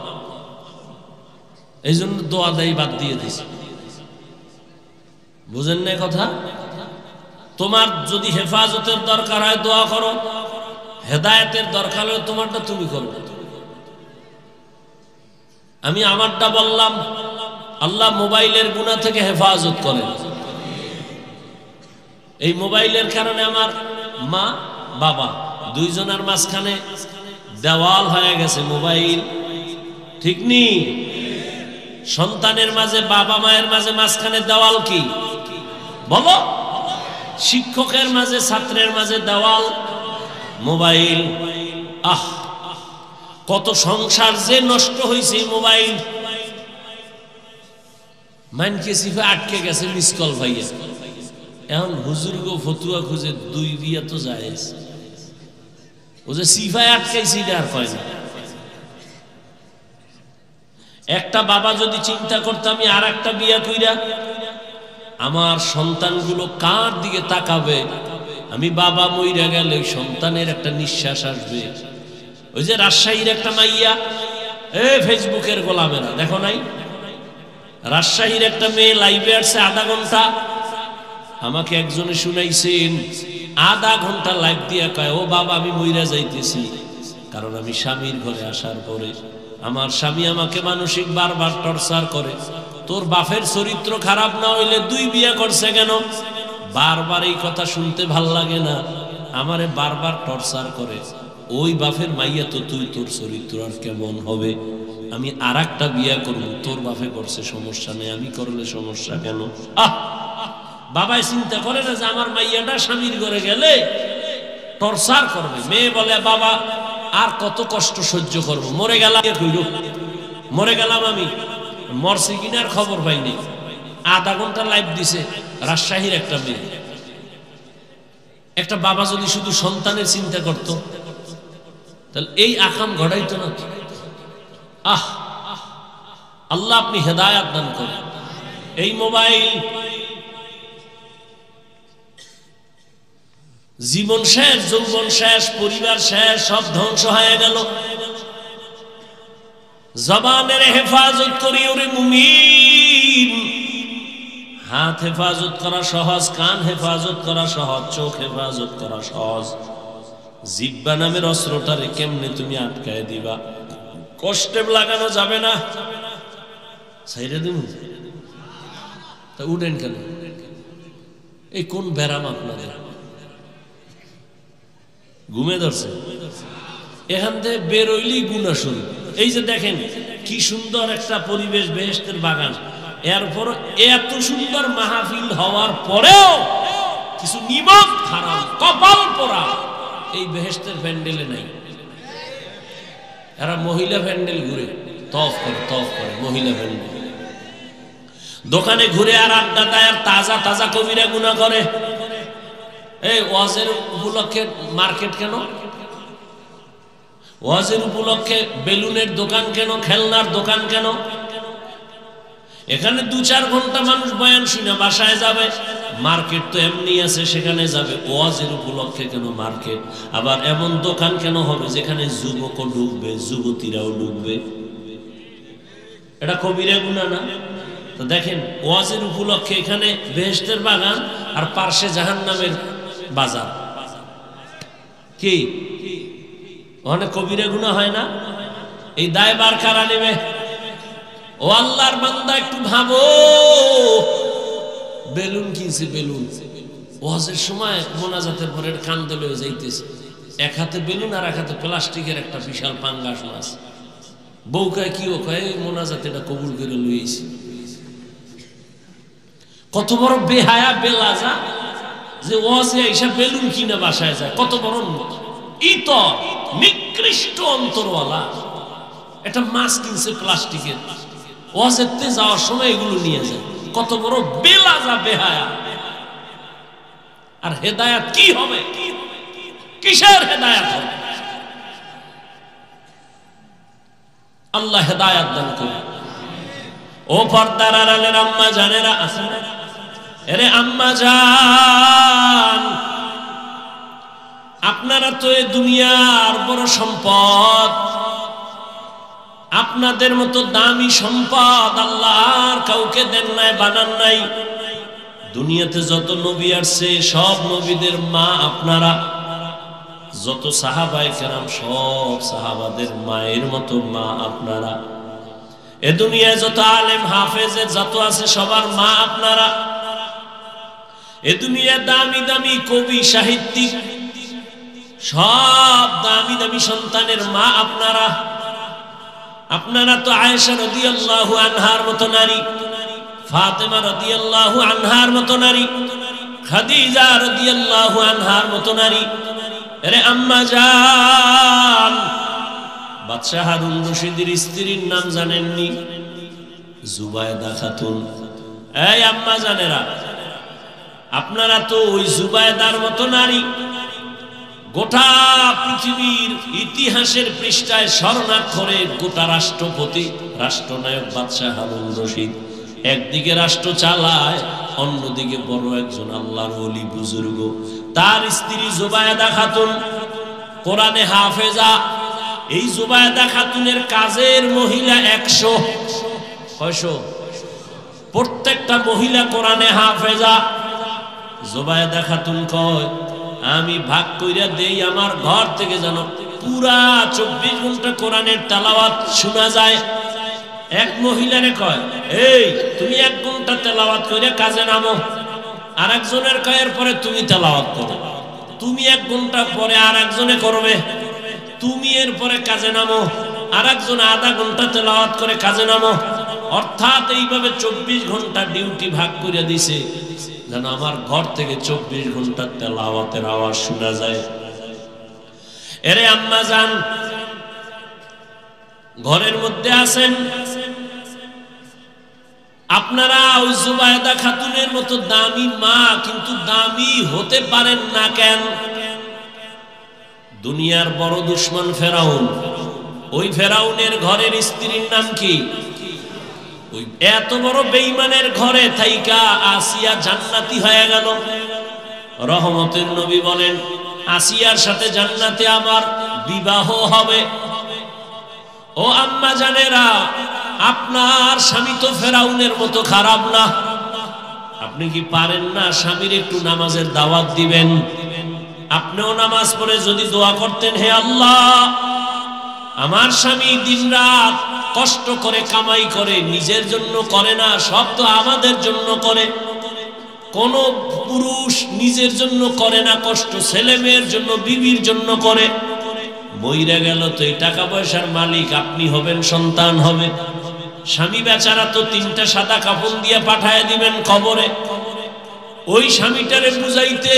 [SPEAKER 1] এই জন্য দোয়া দেয় বাদ দিয়ে দিছে। বুঝেন না কথা? তোমার যদি হেফাজতের দরকার হয় দোয়া করো, হেদায়েতের দরকার হলে তোমারটা তুমি করো। আমি আমারটা বললাম, আল্লাহ মোবাইলের গুনাহ থেকে হেফাজত করেন। এই মোবাইলের কারণে আমার মা বাবা দুইজনের মাঝখানে দেওয়াল হয়ে গেছে মোবাইল, ঠিক নি? সন্তানের মাঝে, বাবা মায়ের মাঝে মাঝখানে দেওয়াল কি বলো? শিক্ষকের মাঝে, ছাত্রের মাঝে দেওয়াল মোবাইল। আহ, কত সংসার যে নষ্ট হয়েছে মোবাইল। মানকে সিফা আটকে গেছে মিস কল ভাইয়া, এখন হুজুর গো ফতুয়া খুঁজে 2 বিয়া তো যায়, ও যে সিফায় আটকাইছে এটা আর কয় না। একটা বাবা যদি চিন্তা করতো আমি আর একটা বিয়া কইরা আমার সন্তানগুলো কার দিকে তাকাবে, আমি বাবা মইরা গেলে সন্তানের একটা নিঃশ্বাস আসবে। ওই যে রাজশাহীর একটা মাইয়া, ফেসবুকের গোলামেরা দেখো নাই, রাজশাহীর একটা মেয়ে লাইভে আসছে আধা ঘন্টা। আমাকে একজনে শুনাইছেন, আধা ঘন্টা লাইভ দিয়া কয়, ও বাবা আমি মইরা যাইতেছি, কারণ আমি স্বামীর ঘরে আসার পরে আমার স্বামী আমাকে মানসিক বারবার টর্চার করে। তোর বাপের চরিত্র খারাপ না হইলে 2 বিয়ে করছে কেন? বারবার এই কথা শুনতে ভাল লাগে না, আমারে বারবার টর্চার করে। ওই বাপের মাইয়া তো তুই, তোর চরিত্র আর কেমন হবে? আমি আর একটা বিয়া করব, তোর বাপে করছে সমস্যা নেই, আমি করলে সমস্যা কেন? আহ, বাবাই চিন্তা করে না যে আমার মাইয়াটা স্বামীর ঘরে গেলে টর্চার করবে। মেয়ে বলে বাবা আর কত কষ্ট সহ্য করব, মরে গেলাম, মরে গেলাম আমি, মরছি কিনার খবর পাইনি। আধা ঘন্টা লাইভ দিছে রাজশাহীর একটা মেয়ে। একটা বাবা যদি শুধু সন্তানের চিন্তা করত, তাহলে এই আকাম ঘটাইতো না। আহ, আল্লাহ আপনি হেদায়েত দান করেন। এই মোবাইল জীবন শেষ, যৌবন শেষ, পরিবার শেষ, সব ধ্বংস হয়ে গেল। জবানের হেফাজত করি ওরে মুমিন। হাত হেফাজত করা সহজ, কান হেফাজত করা সহজ, চোখ হেফাজত করা সহজ। জিহ্বা নামের অস্ত্রটারে কেমনে তুমি আটকায় দিবা? কষ্টে লাগানো যাবে না, ছাইরে দিন। তা উঠেন কেন? এই কোন ব্যারাম আপনাদের? ঘুমে ধরছে? এখান থেকে বেরোইলেই গুনাহ শুরু। এই যে দেখেন কি সুন্দর একটা পরিবেশ, বেহেশতের বাগান, এরপর এত সুন্দর মাহফিল হওয়ার পরেও কিছু নিমক হারাম, কপাল পোড়া এই বেহেশতের প্যান্ডেলে নাই। এরা মহিলা প্যান্ডেল ঘুরে তফ করে মহিলা প্যান্ডেল, দোকানে ঘুরে আর আড্ডা দেয়, আর তাজা তাজা কবিরা গুনাহ করে। এই ওয়াজের উপলক্ষে মার্কেট কেন? ওয়াজের উপলক্ষে বেলুনের দোকান কেন? খেলনার দোকান কেন? এখানে 2-4 ঘন্টা মানুষ বয়ান শুনে বাসায় যাবে, মার্কেট তো এমনি আছে সেখানে যাবে। ওয়াজের উপলক্ষে কেন মার্কেট? আবার এমন দোকান কেন হবে যেখানে যুবকও ঢুকবে, যুবতীরাও ঢুকবে? এটা কবিরা গুনাহ না? তো দেখেন ওয়াজের উপলক্ষে এখানে বেহেশতের বাগান আর পার্শ্বে জাহান্নামের বাজার। কি ওখানে কবিরা গুনাহ হয় না? এই দায়ভার কারা নেবে? ও আল্লাহর বান্দা একটু ভাবো। বেলুন কিনছে, বেলুন ওয়াজের সময় মোনাজাতের পরে কান্দে লয়ে যাইতেছে, এক হাতে বেলুন আর এক হাতে প্লাস্টিকের একটা বিশাল পাঙ্গাস মাছ। বউ কয় কি? ও কয় মোনাজাত এটা কবুল করে লইছি। কত বড় বেহায়া বেলাজা যে ওয়াজে এসে বেলুন কিনে বাসায় যায়। কত বড় ইতর নিকৃষ্ট অন্তরওয়ালা একটা মাছ কিনছে প্লাস্টিকের, ওয়াজেতে যাওয়ার সময় এগুলো নিয়ে যায়। কত বড় বেলাজা, বেহায়া। আর হেদায়াত কি হবে? কিসের হেদায়াত হবে? আল্লাহ হেদায়াত দান করে। ও পর্দার আড়ালের আম্মা জানেরা আছে না? আরে আম্মা জান, আপনারা তো এই দুনিয়ার বড় সম্পদ। আপনাদের মতো দামি সম্পদ আল্লাহ আর কাউকে দেন নাই, বানান নাই। দুনিয়াতে যত নবী আসছে সব নবীদের মা আপনারা। যত সাহাবায়ে কেরাম সব সাহাবাদের মায়ের মতো মা আপনারা। এ দুনিয়ায় যত আলেম হাফেজ যত আছে সবার মা আপনারা। এ দুনিয়ায় দামি দামি কবি সাহিত্যিক সব দামি দামি সন্তানের মা আপনারা। আপনারা তো আয়েশা রাদিয়াল্লাহু আনহার মতো নারী, ফাতেমা রাদিয়াল্লাহু আনহার মতো নারী, খাদিজা রাদিয়াল্লাহু আনহার মতো নারী। আরে আম্মা জান, বাদশাহ হারুন রশিদের স্ত্রীর নাম জানেননি? জুবায়দা খাতুন। এই আম্মা জানেরা, আপনারা তো ওই জুবায়দার মতো নারী। গোটা পৃথিবীর ইতিহাসের পৃষ্ঠায় স্বর্ণাক্ষরে গোটা রাষ্ট্রপতি, রাষ্ট্রনায়ক বাদশাহ হারুন রশিদ একদিকে রাষ্ট্র চালায়, অন্যদিকে বড় একজন আল্লাহর ওলি বুজুর্গ। তার স্ত্রী জুবায়দা খাতুন কোরআনে হাফেজা। এই জুবায়দা খাতুনের কাজের মহিলা 100। কয়শো? প্রত্যেকটা মহিলা কোরআনে হাফেজা। জুবায়দা খাতুন কয়, আমি ভাগ কইরা দেই আমার ঘর থেকে যেন পুরা 24 ঘন্টা কোরআনের তেলাওয়াত শোনা যায়। এক মহিলারে কয়, এই তুমি 1 ঘন্টা তেলাওয়াত কইরা কাজে নামো। আর একজনের কয়ের পরে তুমি তেলাওয়াত করো। তুমি 1 ঘন্টা পরে আর একজনে করবে। তুমি এর পরে কাজে নামো। আর একজন আধা ঘন্টা তেলাওয়াত করে কাজে নামো। অর্থাৎ এইভাবে 24 ঘন্টা ডিউটি ভাগ করে দিছে যেন আমার ঘর থেকে 24 ঘন্টা তেলাওয়াতের আওয়াজ শোনা যায়। এরে আম্মা জান, ঘরের মধ্যে আছেন আপনারা ওই জুবায়দা খাতুনের মতো দামি মা, কিন্তু দামি হতে পারেন না কেন? দুনিয়ার বড় দুশমন ফেরাউন। ওই ফেরাউনের ঘরের স্ত্রীর নাম কি? ওই এত বড় বেঈমানের ঘরে থাইকা আসিয়া জান্নাতি হয়ে গেল। রহমতের নবী বলেন, আসিয়ার সাথে জান্নাতে আমার বিবাহ হবে। ও আম্মা জানেরা, আপনার স্বামী তো ফেরাউনের মতো খারাপ না। আপনি কি পারেন না স্বামীর একটু নামাজের দাওয়াত দিবেন? আপনিও নামাজ পড়ে যদি দোয়া করতেন, হে আল্লাহ, আমার স্বামী দিনরাত কষ্ট করে কামাই করে, নিজের জন্য করে না, সব তো আমাদের জন্য করে। কোন পুরুষ নিজের জন্য করে না কষ্ট, ছেলে মেয়ের জন্য, বিবির জন্য করে। মইরা গেল তো এই টাকা পয়সার মালিক আপনি হবেন, সন্তান হবে। স্বামী বেচারা তো 3টা সাদা কাপড় দিয়ে পাঠায় দিবেন কবরে। ওই স্বামীটারে বুঝাইতে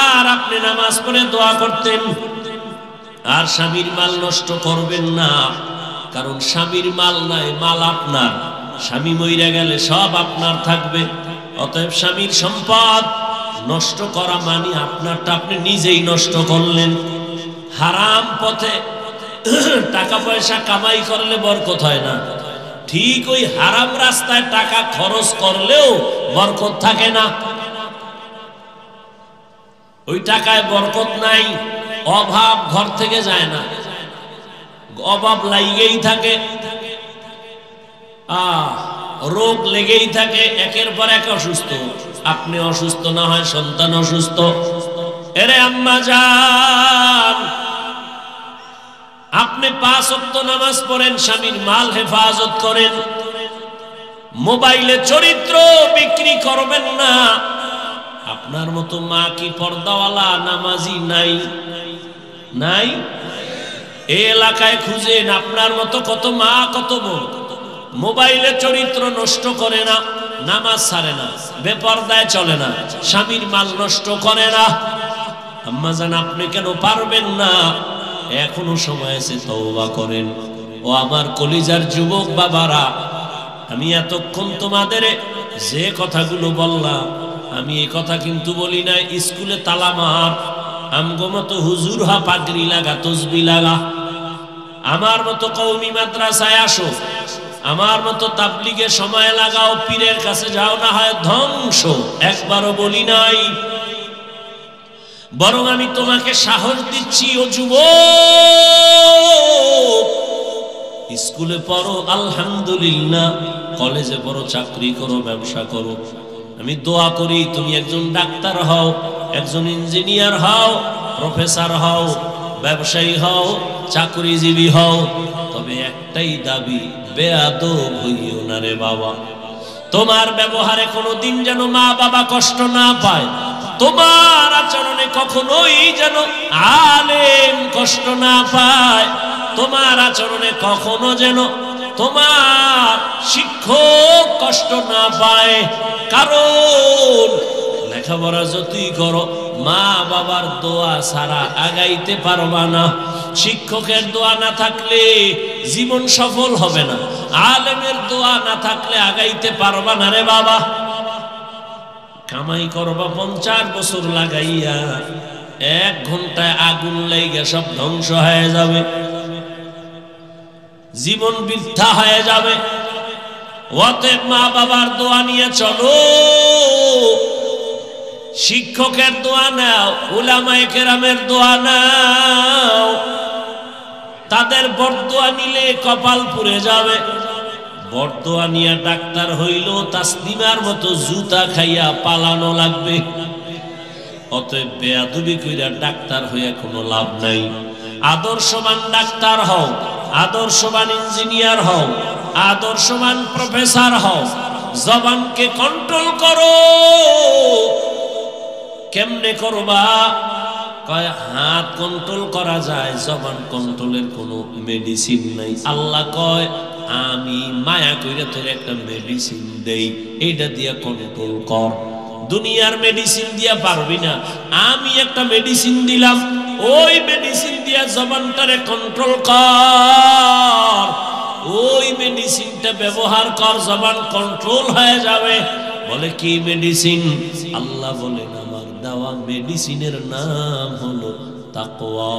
[SPEAKER 1] আর আপনি নামাজ পড়ে দোয়া করতেন। আর স্বামীর মাল নষ্ট করবেন না, কারণ স্বামীর মাল নাই, মাল আপনার। স্বামী মইরা গেলে সব আপনার থাকবে। অতএব স্বামীর সম্পদ নষ্ট করা মানে আপনারটা আপনি নিজেই নষ্ট করলেন। হারাম পথে টাকা পয়সা কামাই করলে বরকত হয় না, ঠিক ওই হারাম রাস্তায় টাকা খরচ করলেও বরকত থাকে না। ওই টাকায় বরকত নাই, অভাব ঘর থেকে যায় না, অভাব লাগেই থাকে, রোগ লেগেই থাকে, একের পর এক অসুস্থ। আপনি অসুস্থ না হয় সন্তান অসুস্থ। এরে আম্মা জান, আপনি 5 ওয়াক্ত নামাজ পড়েন, স্বামীর মাল হেফাজত করেন, মোবাইলে চরিত্র বিক্রি করবেন না। আপনার মতো মা কি পর্দাওয়ালা নামাজি নাই? নাই? এই এলাকায় খুঁজেন, আপনার মতো কত মা, কত বোন মোবাইলে চরিত্র নষ্ট করে না, নামাজ ছাড়ে না, বেপরদায় চলে না, স্বামীর মাল নষ্ট করে না। আম্মা জান, আপনি কেন পারবেন না? এখনো সময় আছে, তওবা করেন। ও আমার কলিজার যুবক বাবারা, আমি এতক্ষণ তোমাদের যে কথাগুলো বললাম, আমি এই কথা কিন্তু বলি না স্কুলে তালা মার, আমগো মতো হুজুর হা, পাগড়ি লাগা, তসবি লাগা, আমার মতো কওমি মাদ্রাসায় আসো, আমার মতো তাবলিগে সময় লাগাও, পীরের কাছে যাও, না হয় ধ্বংস। একবারও বলি নাই। বরং আমি তোমাকে সাহস দিচ্ছি, ও যুবক, স্কুলে পড়ো আলহামদুলিল্লাহ, কলেজে পড়ো, চাকরি করো, ব্যবসা করো। আমি দোয়া করি তুমি একজন ডাক্তার হও, একজন ইঞ্জিনিয়ার হও, প্রফেসর হও, ব্যবসায়ী হও, চাকরিজীবী হও। তবে একটাই দাবি, বেয়াদব হইও না রে বাবা। তোমার ব্যবহারে কোনোদিন যেন মা বাবা কষ্ট না পায়, তোমার আচরণে কখনোই যেন আলেম কষ্ট না পায়, তোমার আচরণে কখনো যেন তোমার শিক্ষক কষ্ট না পায়। কারণ লেখাপড়া যতই করো, মা বাবার দোয়া ছাড়া আগাইতে পারবা না। শিক্ষকের দোয়া না থাকলে জীবন সফল হবে না, আলেমের দোয়া না থাকলে আগাইতে পারবা না রে বাবা। কামাই করবা 50 বছর লাগাইয়া, 1 ঘন্টায় আগুন লেগে সব ধ্বংস হয়ে যাবে, জীবন বৃথা হয়ে যাবে। অতএব মা বাবার দোয়া নিয়ে চলো, শিক্ষকের দোয়া নাও, উলামায়ে কেরামের দোয়া নাও। তাদের বরদোয়া নিলে কপাল পুড়ে যাবে। বরদোয়া নিয়ে ডাক্তার হইল তাসলিমার মতো জুতা খাইয়া পালানো লাগবে। অতএব বেয়াদবি কইরা ডাক্তার হইয়া কোনো লাভ নাই। আদর্শবান ডাক্তার হও, আদর্শবান ইঞ্জিনিয়ার হও, আদর্শবান প্রফেসর হও। জবানকে কন্ট্রোল করো। কেমনে করবা? কয় হাত কন্ট্রোল করা যায়, জবান কন্ট্রোলের কোনো মেডিসিন নাই। আল্লাহ কয় আমি মায়া কইরা তোর একটা মেডিসিন দেই, এইটা দিয়া কন্ট্রোল কর। দুনিয়ার মেডিসিন দিয়া পারবি না, আমি একটা মেডিসিন দিলাম, ওই মেডিসিন দিয়া জবানটারে কন্ট্রোল কর। ওই মেডিসিনটা ব্যবহার কর, জবান কন্ট্রোল হয়ে যাবে। বলে কি মেডিসিন? আল্লাহ বলেন আমার দেওয়া মেডিসিনের নাম হলো তাকওয়া।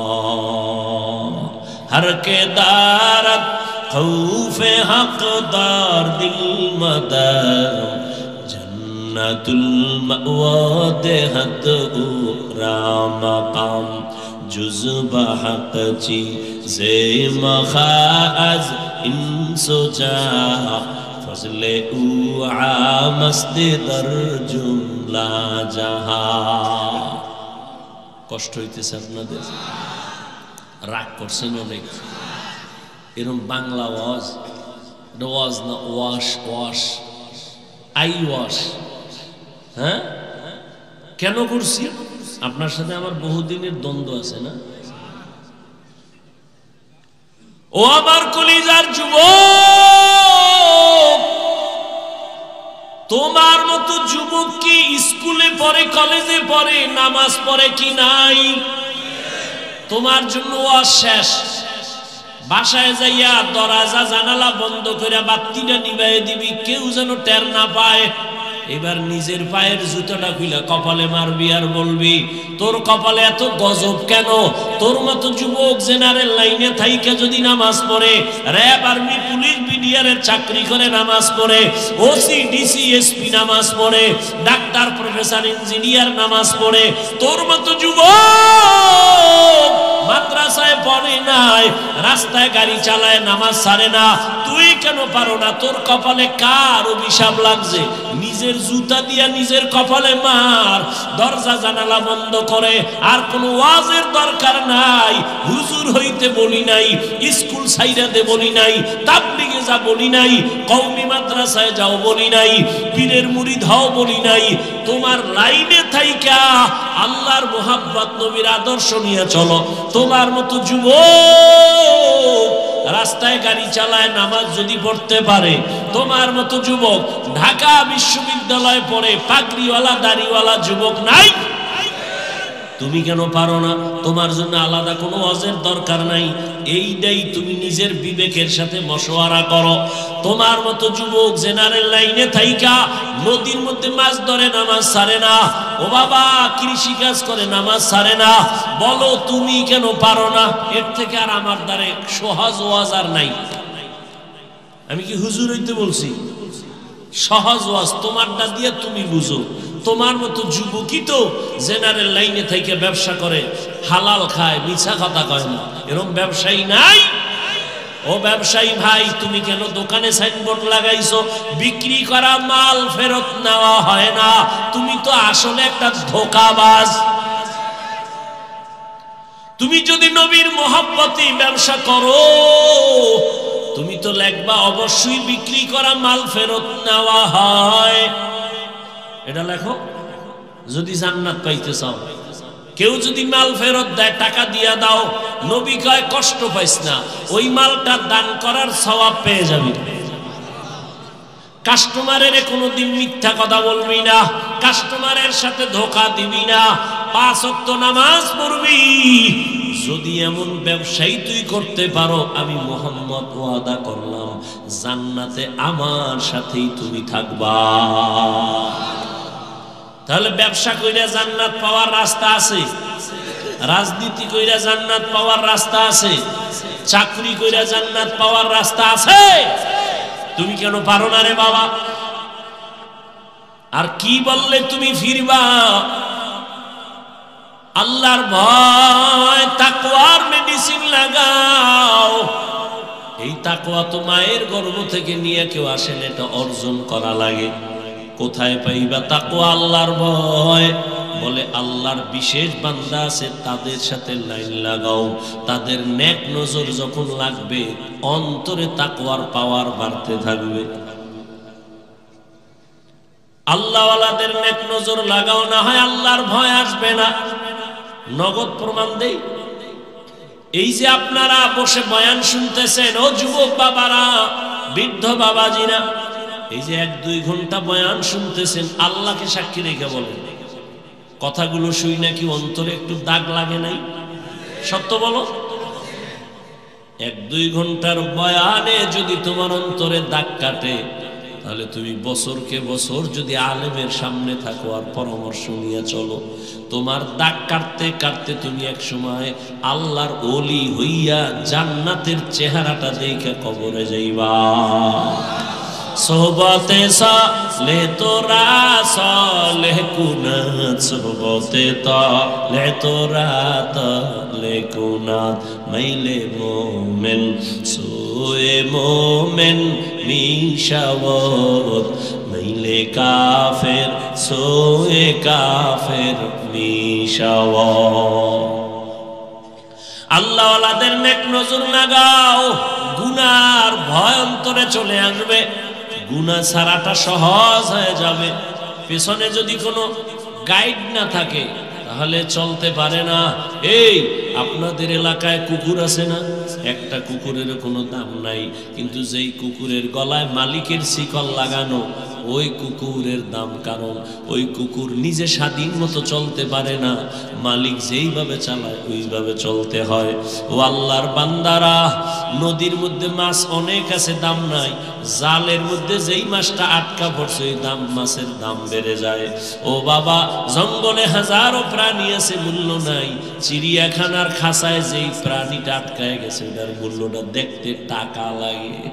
[SPEAKER 1] हर के दारत खौफे हकदार दिल मदर जन्नतुल मअवा देहत उरा मकाम جزبه حق چیز مخاز انسو جا فضل او عامست در جملا جہا কষ্ট হইতেছে আপনাদের রাগ করছেন অনেক এরকম বাংলা ওয়াজ ওয়াজ না ওয়াশ ওয়াশ আই ওয়াশ হ্যাঁ কেন করছি আপনার সাথে আমার বহুদিনের দ্বন্দ্ব আছে না ও আমার কলিজার যুবক তোমার মতো যুবক কি স্কুলে পড়ে কলেজে পড়ে নামাজ পড়ে কি নাই তোমার জন্য ওয়াজ শেষ বাসায় যাইয়া দরজা জানালা বন্ধ করে বাতিটা নিভাইয়া দিবি কেউ যেন টের না পায় এবার নিজের পায়ের জুতাটা খুলে কপালে মারবি আর বলবি তোর কপালে এত গজব কেন তোর মতো যুবক জেনারেল লাইনে থাইকে যদি নামাজ পড়ে র‍্যাব আর্মি পুলিশ বিডিআরের চাকরি করে নামাজ পড়ে ওসি ডিসি এসপি নামাজ পড়ে ডাক্তার প্রফেসর ইঞ্জিনিয়ার নামাজ পড়ে তোর মতো যুবক মাদ্রাসায় পড়ে নাই রাস্তায় গাড়ি চালায় নামাজ ছাড়ে না তুই কেন পারো না তোর কপালে কার অভিশাপ লাগছে নিজের জুতা দিয়া নিজের কপালে মার দরজা জানালা বন্ধ করে আর কোনো ওয়াজের দরকার নাই হুজুর হইতে বলি নাই স্কুল ছাইরা দে বলি নাই তাবলীগে যা বলি নাই কওমি মাদ্রাসায় যাও বলি নাই পীরের মুরিদ হও বলি নাই তোমার লাইনে থাইকা আল্লাহর মোহাব্বত নবীর আদর্শ নিয়ে চলো তোমার মতো যুবক রাস্তায় গাড়ি চালায় নামাজ যদি পড়তে পারে তোমার মতো যুবক ঢাকা বিশ্ববিদ্যালয়ে পড়ে পাগড়িওয়ালা দাড়িওয়ালা যুবক নাই তুমি কেন পারো না তোমার জন্য আলাদা কোনো ওয়াজের দরকার নাই এইটাই তুমি নিজের বিবেকের সাথে মশওয়ারা করো তোমার মতো যুবক জেনারেল লাইনে থাইকা নদীর মধ্যে মাছ ধরে নামাজ ছাড়ে না ও বাবা কৃষি কাজ করে নামাজ ছাড়ে না বলো তুমি কেন পারো না এর থেকে আর আমার দ্বারে সহজ ওয়াজ আর নাই আমি কি হুজুর হইতে বলছি সহজ ওয়াজ তোমারটা দিয়ে তুমি বুঝো তোমার মতো যুবকই তো জেনারেল লাইনে থেকে ব্যবসা করে হালাল খায় মিছা কথা কয় না এরকম ব্যবসায়ী নাই ও ব্যবসায়ী ভাই তুমি কেন দোকানে সাইনবোর্ড লাগাইছো বিক্রি করা মাল ফেরত নেওয়া হয় না তুমি তো আসলে একটা ধোঁকাবাজ তুমি যদি নবীর মহব্বতে ব্যবসা করো তুমি তো লেখবা অবশ্যই বিক্রি করা মাল ফেরত নেওয়া হয় এটা লেখো যদি জান্নাত পাইতে চাও কেউ যদি মাল ফেরত দেয় টাকা দিয়া দাও নবী কয় কষ্ট পাইস না ওই মালটা দান করার সওয়াব পেয়ে যাবি কাস্টমারের কোনোদিন মিথ্যা কথা বলবি না কাস্টমারের সাথে ধোঁকা দিবি না 5 ওয়াক্ত নামাজ পড়বি যদি এমন ব্যবসায়ী তুই করতে পারো আমি মুহাম্মদ ওয়াদা করলাম জান্নাতে আমার সাথেই তুমি থাকবা তাহলে ব্যবসা কইরা জান্নাত পাওয়ার রাস্তা আছে রাজনীতি কইরা জান্নাত পাওয়ার রাস্তা আছে চাকরি কইরা জান্নাত পাওয়ার রাস্তা আছে তুমি কেন পারো না রে বাবা আর কি বললে তুমি ফিরবা আল্লাহর ভয় তাকওয়ার মেডিসিন লাগাও এই তাকওয়া তো মায়ের গর্ভ থেকে নিয়ে কেউ আসেন এটা অর্জন করা লাগে কোথায় পাইবা তাকওয়া আল্লাহর ভয় বলে আল্লাহর বিশেষ বান্দা আছে তাদের সাথে লাইন লাগাও তাদের নেক নজর যখন লাগবে অন্তরে তাকওয়ার পাওয়ার বাড়তে থাকবে আল্লাহওয়ালাদের নেক নজর লাগাও না হয় আল্লাহর ভয় আসবে না নগদ প্রমাণ দেই এই যে আপনারা বসে বয়ান শুনতেছেন ও যুবক বাবারা বৃদ্ধ বাবাজিরা এই যে 1-2 ঘন্টা বয়ান শুনতেছেন আল্লাহকে সাক্ষী রেখে বলেন কথাগুলো শুই নাকি অন্তরে একটু দাগ লাগে নাই সত্য বলো 1-2 ঘন্টার বয়ানে যদি তোমার অন্তরে দাগ কাটে তাহলে তুমি বছরকে বছর যদি আলেমের সামনে থাকো আর পরামর্শ নিয়ে চলো তোমার দাগ কাটতে কাটতে তুমি এক সময় আল্লাহর ওলি হইয়া জান্নাতের চেহারাটা দেখে কবরে যাইবা সোহবতে সালে তো صالح کنات صحبت طالع تو رات لکنات میل مومن سوء مومن می شود میل কাফের سوء কাফের می شود আল্লাহ ওয়ালাদের নেক নজর লাগাও গুনার ভয় অন্তরে চলে আসবে গুনাহ ছাড়াটা সহজ হয়ে যাবে পেছনে যদি কোনো গাইড না থাকে তাহলে চলতে পারে না এই আপনাদের এলাকায় কুকুর আছে না একটা কুকুরের কোনো দাম নাই কিন্তু যেই কুকুরের গলায় মালিকের শিকল লাগানো ওই কুকুরের দাম কারণ ওই কুকুর নিজে স্বাধীন মতো চলতে পারে না মালিক যেইভাবে চালায় ওইভাবে চলতে হয় ও আল্লাহর বান্দারা নদীর মধ্যে মাছ অনেক আছে দাম নাই জালের মধ্যে যেই মাছটা আটকা পড়ছে ওই দাম মাছের দাম বেড়ে যায় ও বাবা জঙ্গলে হাজারো প্রাণী আছে মূল্য নাই চিড়িয়াখানার খাঁচায় যেই প্রাণীটা আটকায় গেছে ওটার মূল্যটা দেখতে টাকা লাগে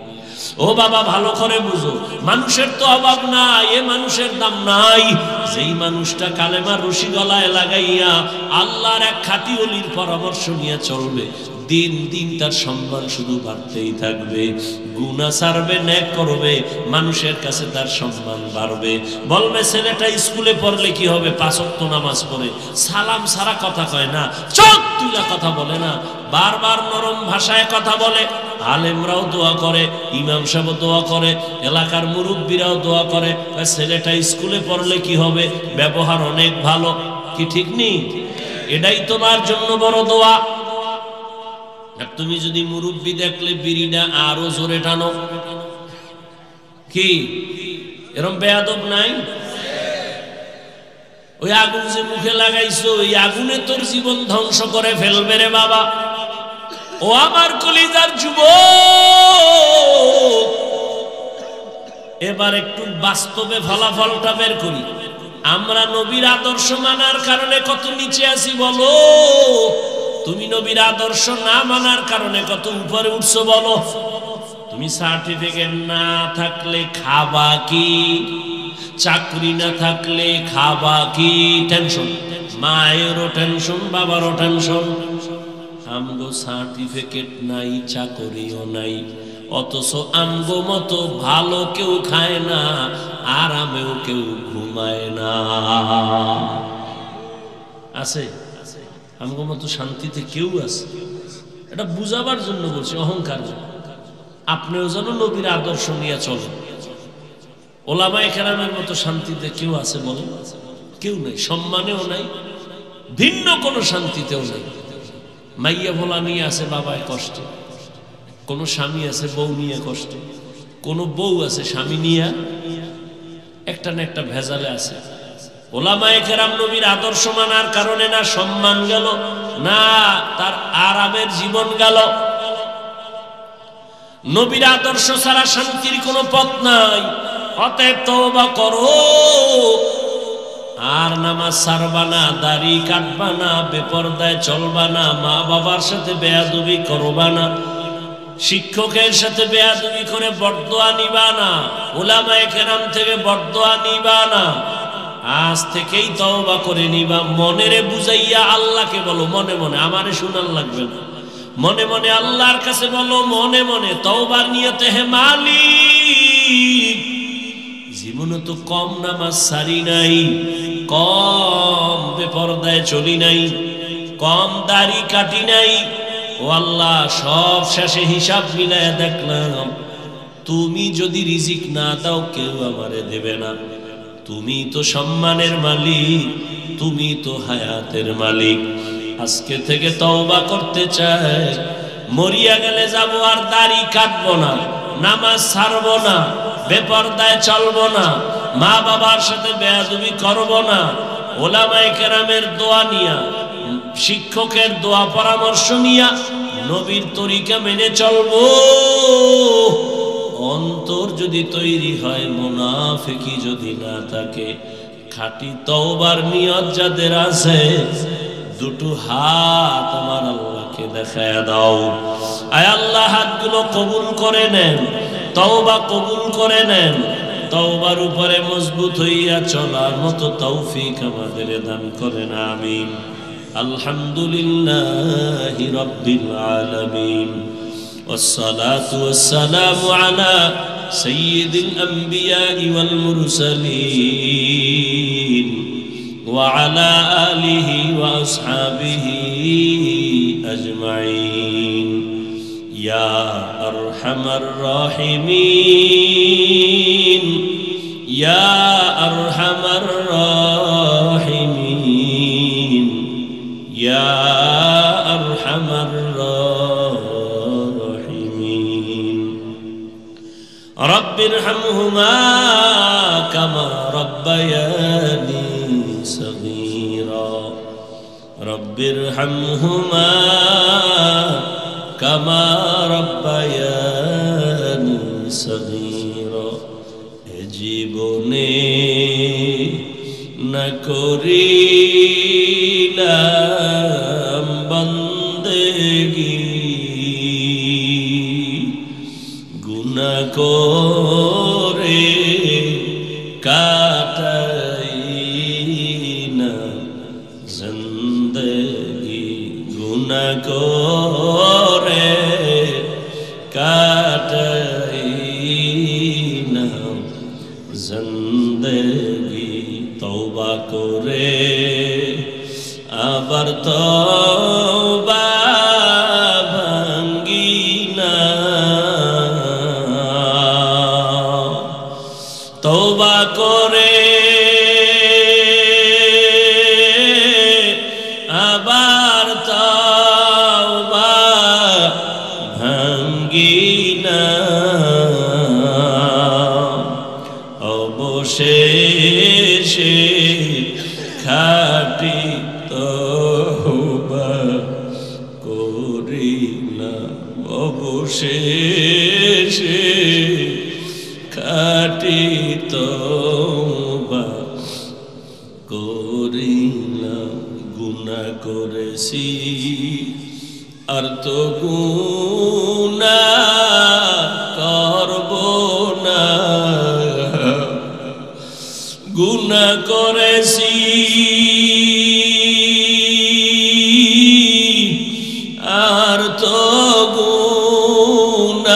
[SPEAKER 1] ও বাবা ভালো করে বুঝো মানুষের তো অভাব নাই এ মানুষের দাম নাই যেই মানুষটা কালেমার রশি গলায় লাগাইয়া আল্লাহর এক খাঁটি ওলির পরামর্শ নিয়ে চলবে দিন দিন তার সম্মান শুধু বাড়তেই থাকবে গুনাহ ছাড়বে নেক করবে মানুষের কাছে তার সম্মান বাড়বে বলবে ছেলেটা স্কুলে পড়লে কি হবে 5 ওয়াক্ত নামাজ পড়ে সালাম ছাড়া কথা কয় না চোখ তুলে কথা বলে না বারবার নরম ভাষায় কথা বলে আলেমরাও দোয়া করে ইমাম সাহেব দোয়া করে এলাকার মুরব্বীরাও দোয়া করে ছেলেটা স্কুলে পড়লে কি হবে ব্যবহার অনেক ভালো কি ঠিক নেই এটাই তোমার জন্য বড় দোয়া তুমি যদি মুরব্বী দেখলে বিড়িটা আরো জোরে টানো কি এরকম বেয়াদব নাই ওই আগুন যে মুখে লাগাইছো ওই আগুনে তোর জীবন ধ্বংস করে ফেলবে রে বাবা ও আমার কলিজার যুবক এবার একটু বাস্তবে ফলাফলটা বের করি আমরা নবীর আদর্শ মানার কারণে কত নিচে আছি বলো তুমি নবীর আদর্শ না মানার কারণে কত উপরে উঠছো বলো তুমি সার্টিফিকেট না থাকলে খাবা কি চাকরি না থাকলে খাবা কি টেনশন মায়েরও টেনশন বাবারও টেনশন আমগো সার্টিফিকেট নাই চাকরিও নাই অথচ আমগো মতো ভালো কেউ খায় না আরামেও কেউ ঘুমায় না আছে আমগো মতো শান্তিতে কেউ আছে এটা বুঝাবার জন্য বলছি অহংকার আপনিও যেন নবীর আদর্শ নিয়ে চলেন ওলামায়ে কেরামের মতো শান্তিতে কেউ আছে বলেন কেউ নাই সম্মানেও নাই ভিন্ন কোনো শান্তিতেও নাই মাইয়া ভোলা নিয়ে আছে বাবায় কষ্টে কোনো স্বামী আছে বউ নিয়ে কষ্টে কোনো বউ আছে স্বামী নিয়ে একটা না একটা ভেজালে আছে ওলামায়ে কেরাম নবীর আদর্শ মানার কারণে না সম্মান গেল না তার আরামের জীবন গেল নবীর আদর্শ ছাড়া শান্তির কোনো পথ নাই অতএব তওবা করো আর নামাজ ছাড়বা না দাড়ি কাটবা না বেপরদায় চলবা না মা বাবার সাথে বেয়াদবি করবা না শিক্ষকের সাথে বেয়াদবি করে বরদোয়া নিবা না উলামায়ে কেরাম থেকে বরদোয়া নিবা না আজ থেকেই তওবা করে নিবা মনেরে বুঝাইয়া আল্লাহকে বলো মনে মনে আমারে শোনার লাগবে না মনে মনে আল্লাহর কাছে বলো মনে মনে তওবার নিয়তে হে মালিক জীবনে তো কম নামাজ সারি নাই কম বেপরদায় চলি নাই কম দাড়ি কাটি নাই ও আল্লাহ সব শেষে হিসাব মিলায়া দেখলাম তুমি যদি রিজিক না দাও কেউ আমারে দেবে না তুমি তো সম্মানের মালিক তুমি তো হায়াতের মালিক আজকে থেকে তওবা করতে চাই মরিয়া গেলে যাব আর দাড়ি কাটবো না নামাজ ছাড়বো না বেপরদায় চলবো না মা বাবার সাথে বেয়াদবি করবো না ওলামায়ে কেরামের দোয়া নিয়া শিক্ষকের দোয়া পরামর্শ নিয়া নবীর তরিকা মেনে চলবো অন্তর যদি তৈরি হয় মুনাফিকি যদি না থাকে খাঁটি তওবার নিয়ত যাদের আছে দুটো হাত আমার আল্লাহকে দেখায় দাও আয় আল্লাহ হাতগুলো কবুল করে নেন তওবা কবুল করে নেন তওবার উপরে মজবুত হইয়া চলার মতো তৌফিক আমাদের দান করেন আমিন। আলহামদুলিল্লাহি রাব্বিল আলামিন والصلاة والسلام على سيد الأنبياء والمرسلين وعلى آله وأصحابه أجمعين يا أرحم الراحمين يا أرحم الراحمين يا أرحم الراحمين رب ارحمهما كما ربياني صغيرا رب ارحمهما كما ربياني صغيرا জীবনে না করিলাম বন্দেগী গুনাহ করে কাটাই না জিন্দেগি গুনাহ করে কাটাই না জিন্দেগি তওবা করে আবার তওবা ভাঙ্গি না তওবা করে আবার তওবা ভাঙ্গি না অবশেষে খাঁটি তওবা করি না অবশেষে খাঁটি তওবা করি না গুনাহ করেছি আর তো গুনাহ করব না গুনাহ করেছি আর তো গুনাহ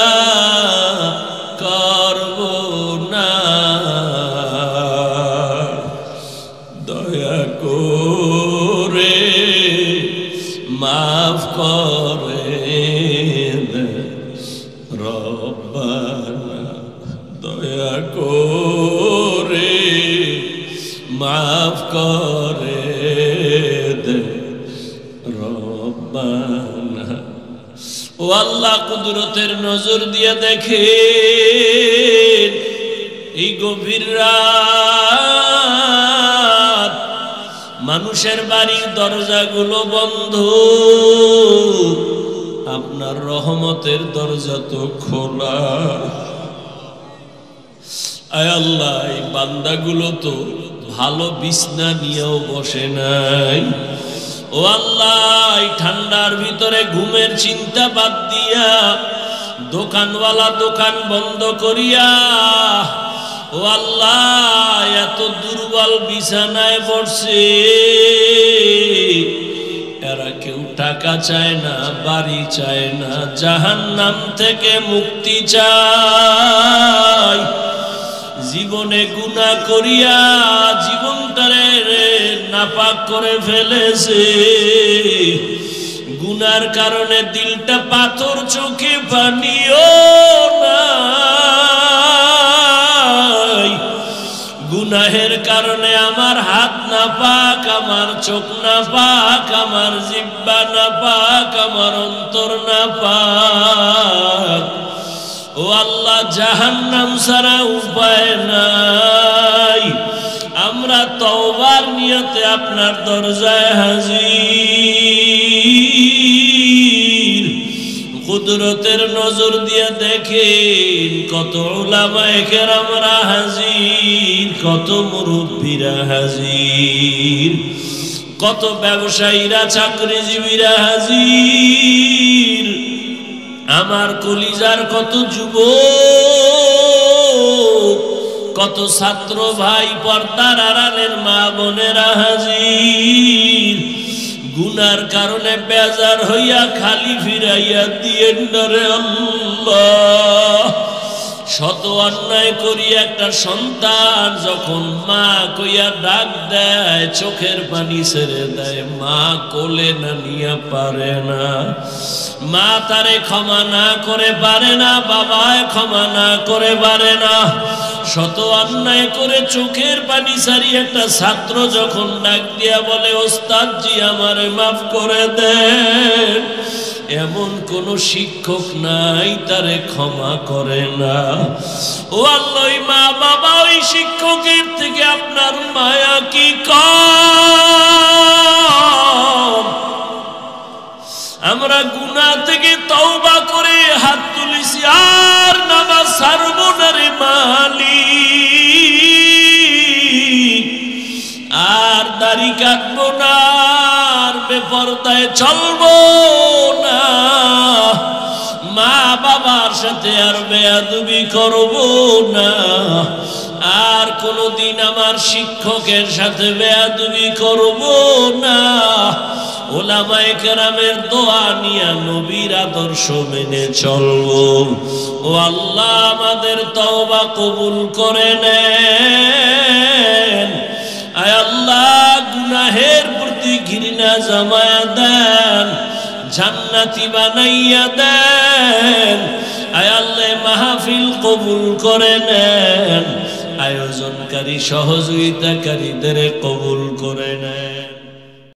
[SPEAKER 1] করব না দয়া করে মাফ করে দে রব্বানা দয়া করে মাফ করে দে রব্বানা ও আল্লাহ কুদরতের নজর দিয়ে দেখেন এই গভীর রাত মানুষের বাড়ির দরজাগুলো বন্ধ আপনার রহমতের দরজা তো খোলা আয় আল্লাহ এই বান্দাগুলো তো ভালো বিছনা নিয়েও বসে নাই ও আল্লাহ এই ঠান্ডার ভিতরে ঘুমের চিন্তা বাদ দিয়া দোকানওয়ালা দোকান বন্ধ করিয়া ও আল্লাহ এত দুর্বল বিছানায় পড়ছে এরা কেউ টাকা চায় না বাড়ি চায় না জাহান্নাম থেকে মুক্তি চায় জীবনে গুনাহ করিয়া জীবনটারে নাপাক করে ফেলেছে গুনার কারণে দিলটা পাথর চোখে পানিও নাই গুনাহের কারণে আমার হাত না পাক আমার চোখ না পাক আমার জিহ্বা না পাক আমার অন্তর না পাক ও আল্লাহ জাহান্নাম ছাড়া উপায় নাই আমরা তওবার নিয়তে আপনার দরজায় হাজির কুদরতের নজর দিয়ে দেখেন কত উলামায়ে কেরামরা হাজির কত মুরব্বীরা হাজির কত ব্যবসায়ীরা চাকরিজীবীরা হাজির আমার কলিজার কত যুবক কত ছাত্র ভাই পর্দার আড়ালের মা বোনেরা হাজির, গুনার কারণে বেজার হইয়া খালি ফিরাইয়া দিয়েন না রে আল্লাহ। শত অন্যায় করি একটা সন্তান যখন মা কইয়া ডাক দেয় চোখের পানি ছেড়ে দেয়, মা কোলে না নিয়া পারে না, মা তারে ক্ষমা না করে পারে না, বাবায় ক্ষমা না করে পারে না। শত অন্যায় করে চোখের পানি ছাড়ি একটা ছাত্র যখন ডাক দিয়া বলে ওস্তাদ জি আমারে মাফ করে দেন, এমন কোন শিক্ষক নাই তারে ক্ষমা করে না। ও আল্লাহ, মা বাবা ওই শিক্ষকের থেকে আপনার মায়া কি কম? আমরা গুনাহ থেকে তওবা করে হাত তুলেছি, আর নামাজ ছাড়ব না রে মালিক, আর দাড়ি কাটবো না, আর বেপরদায় চলবো না, মা বাবার সাথে আর বেয়াদবি করব না, আর কোনদিন আমার শিক্ষকের সাথে বেয়াদবি করব না। ওলামায়ে কেরামের দোয়া নিয়ে নবীর আদর্শ মেনে চলবো। ও আল্লাহ, আমাদের তওবা কবুল করে নেন। আয় আল্লাহ, গুনাহের প্রতি ঘৃণা জমায়া দেন, জান্নাতি বানাইয়া দেন। আয় আল্লাহ, মাহফিল কবুল করে নেন, আয়োজনকারী সহযোগিতাকারীদের কবুল করে নেন।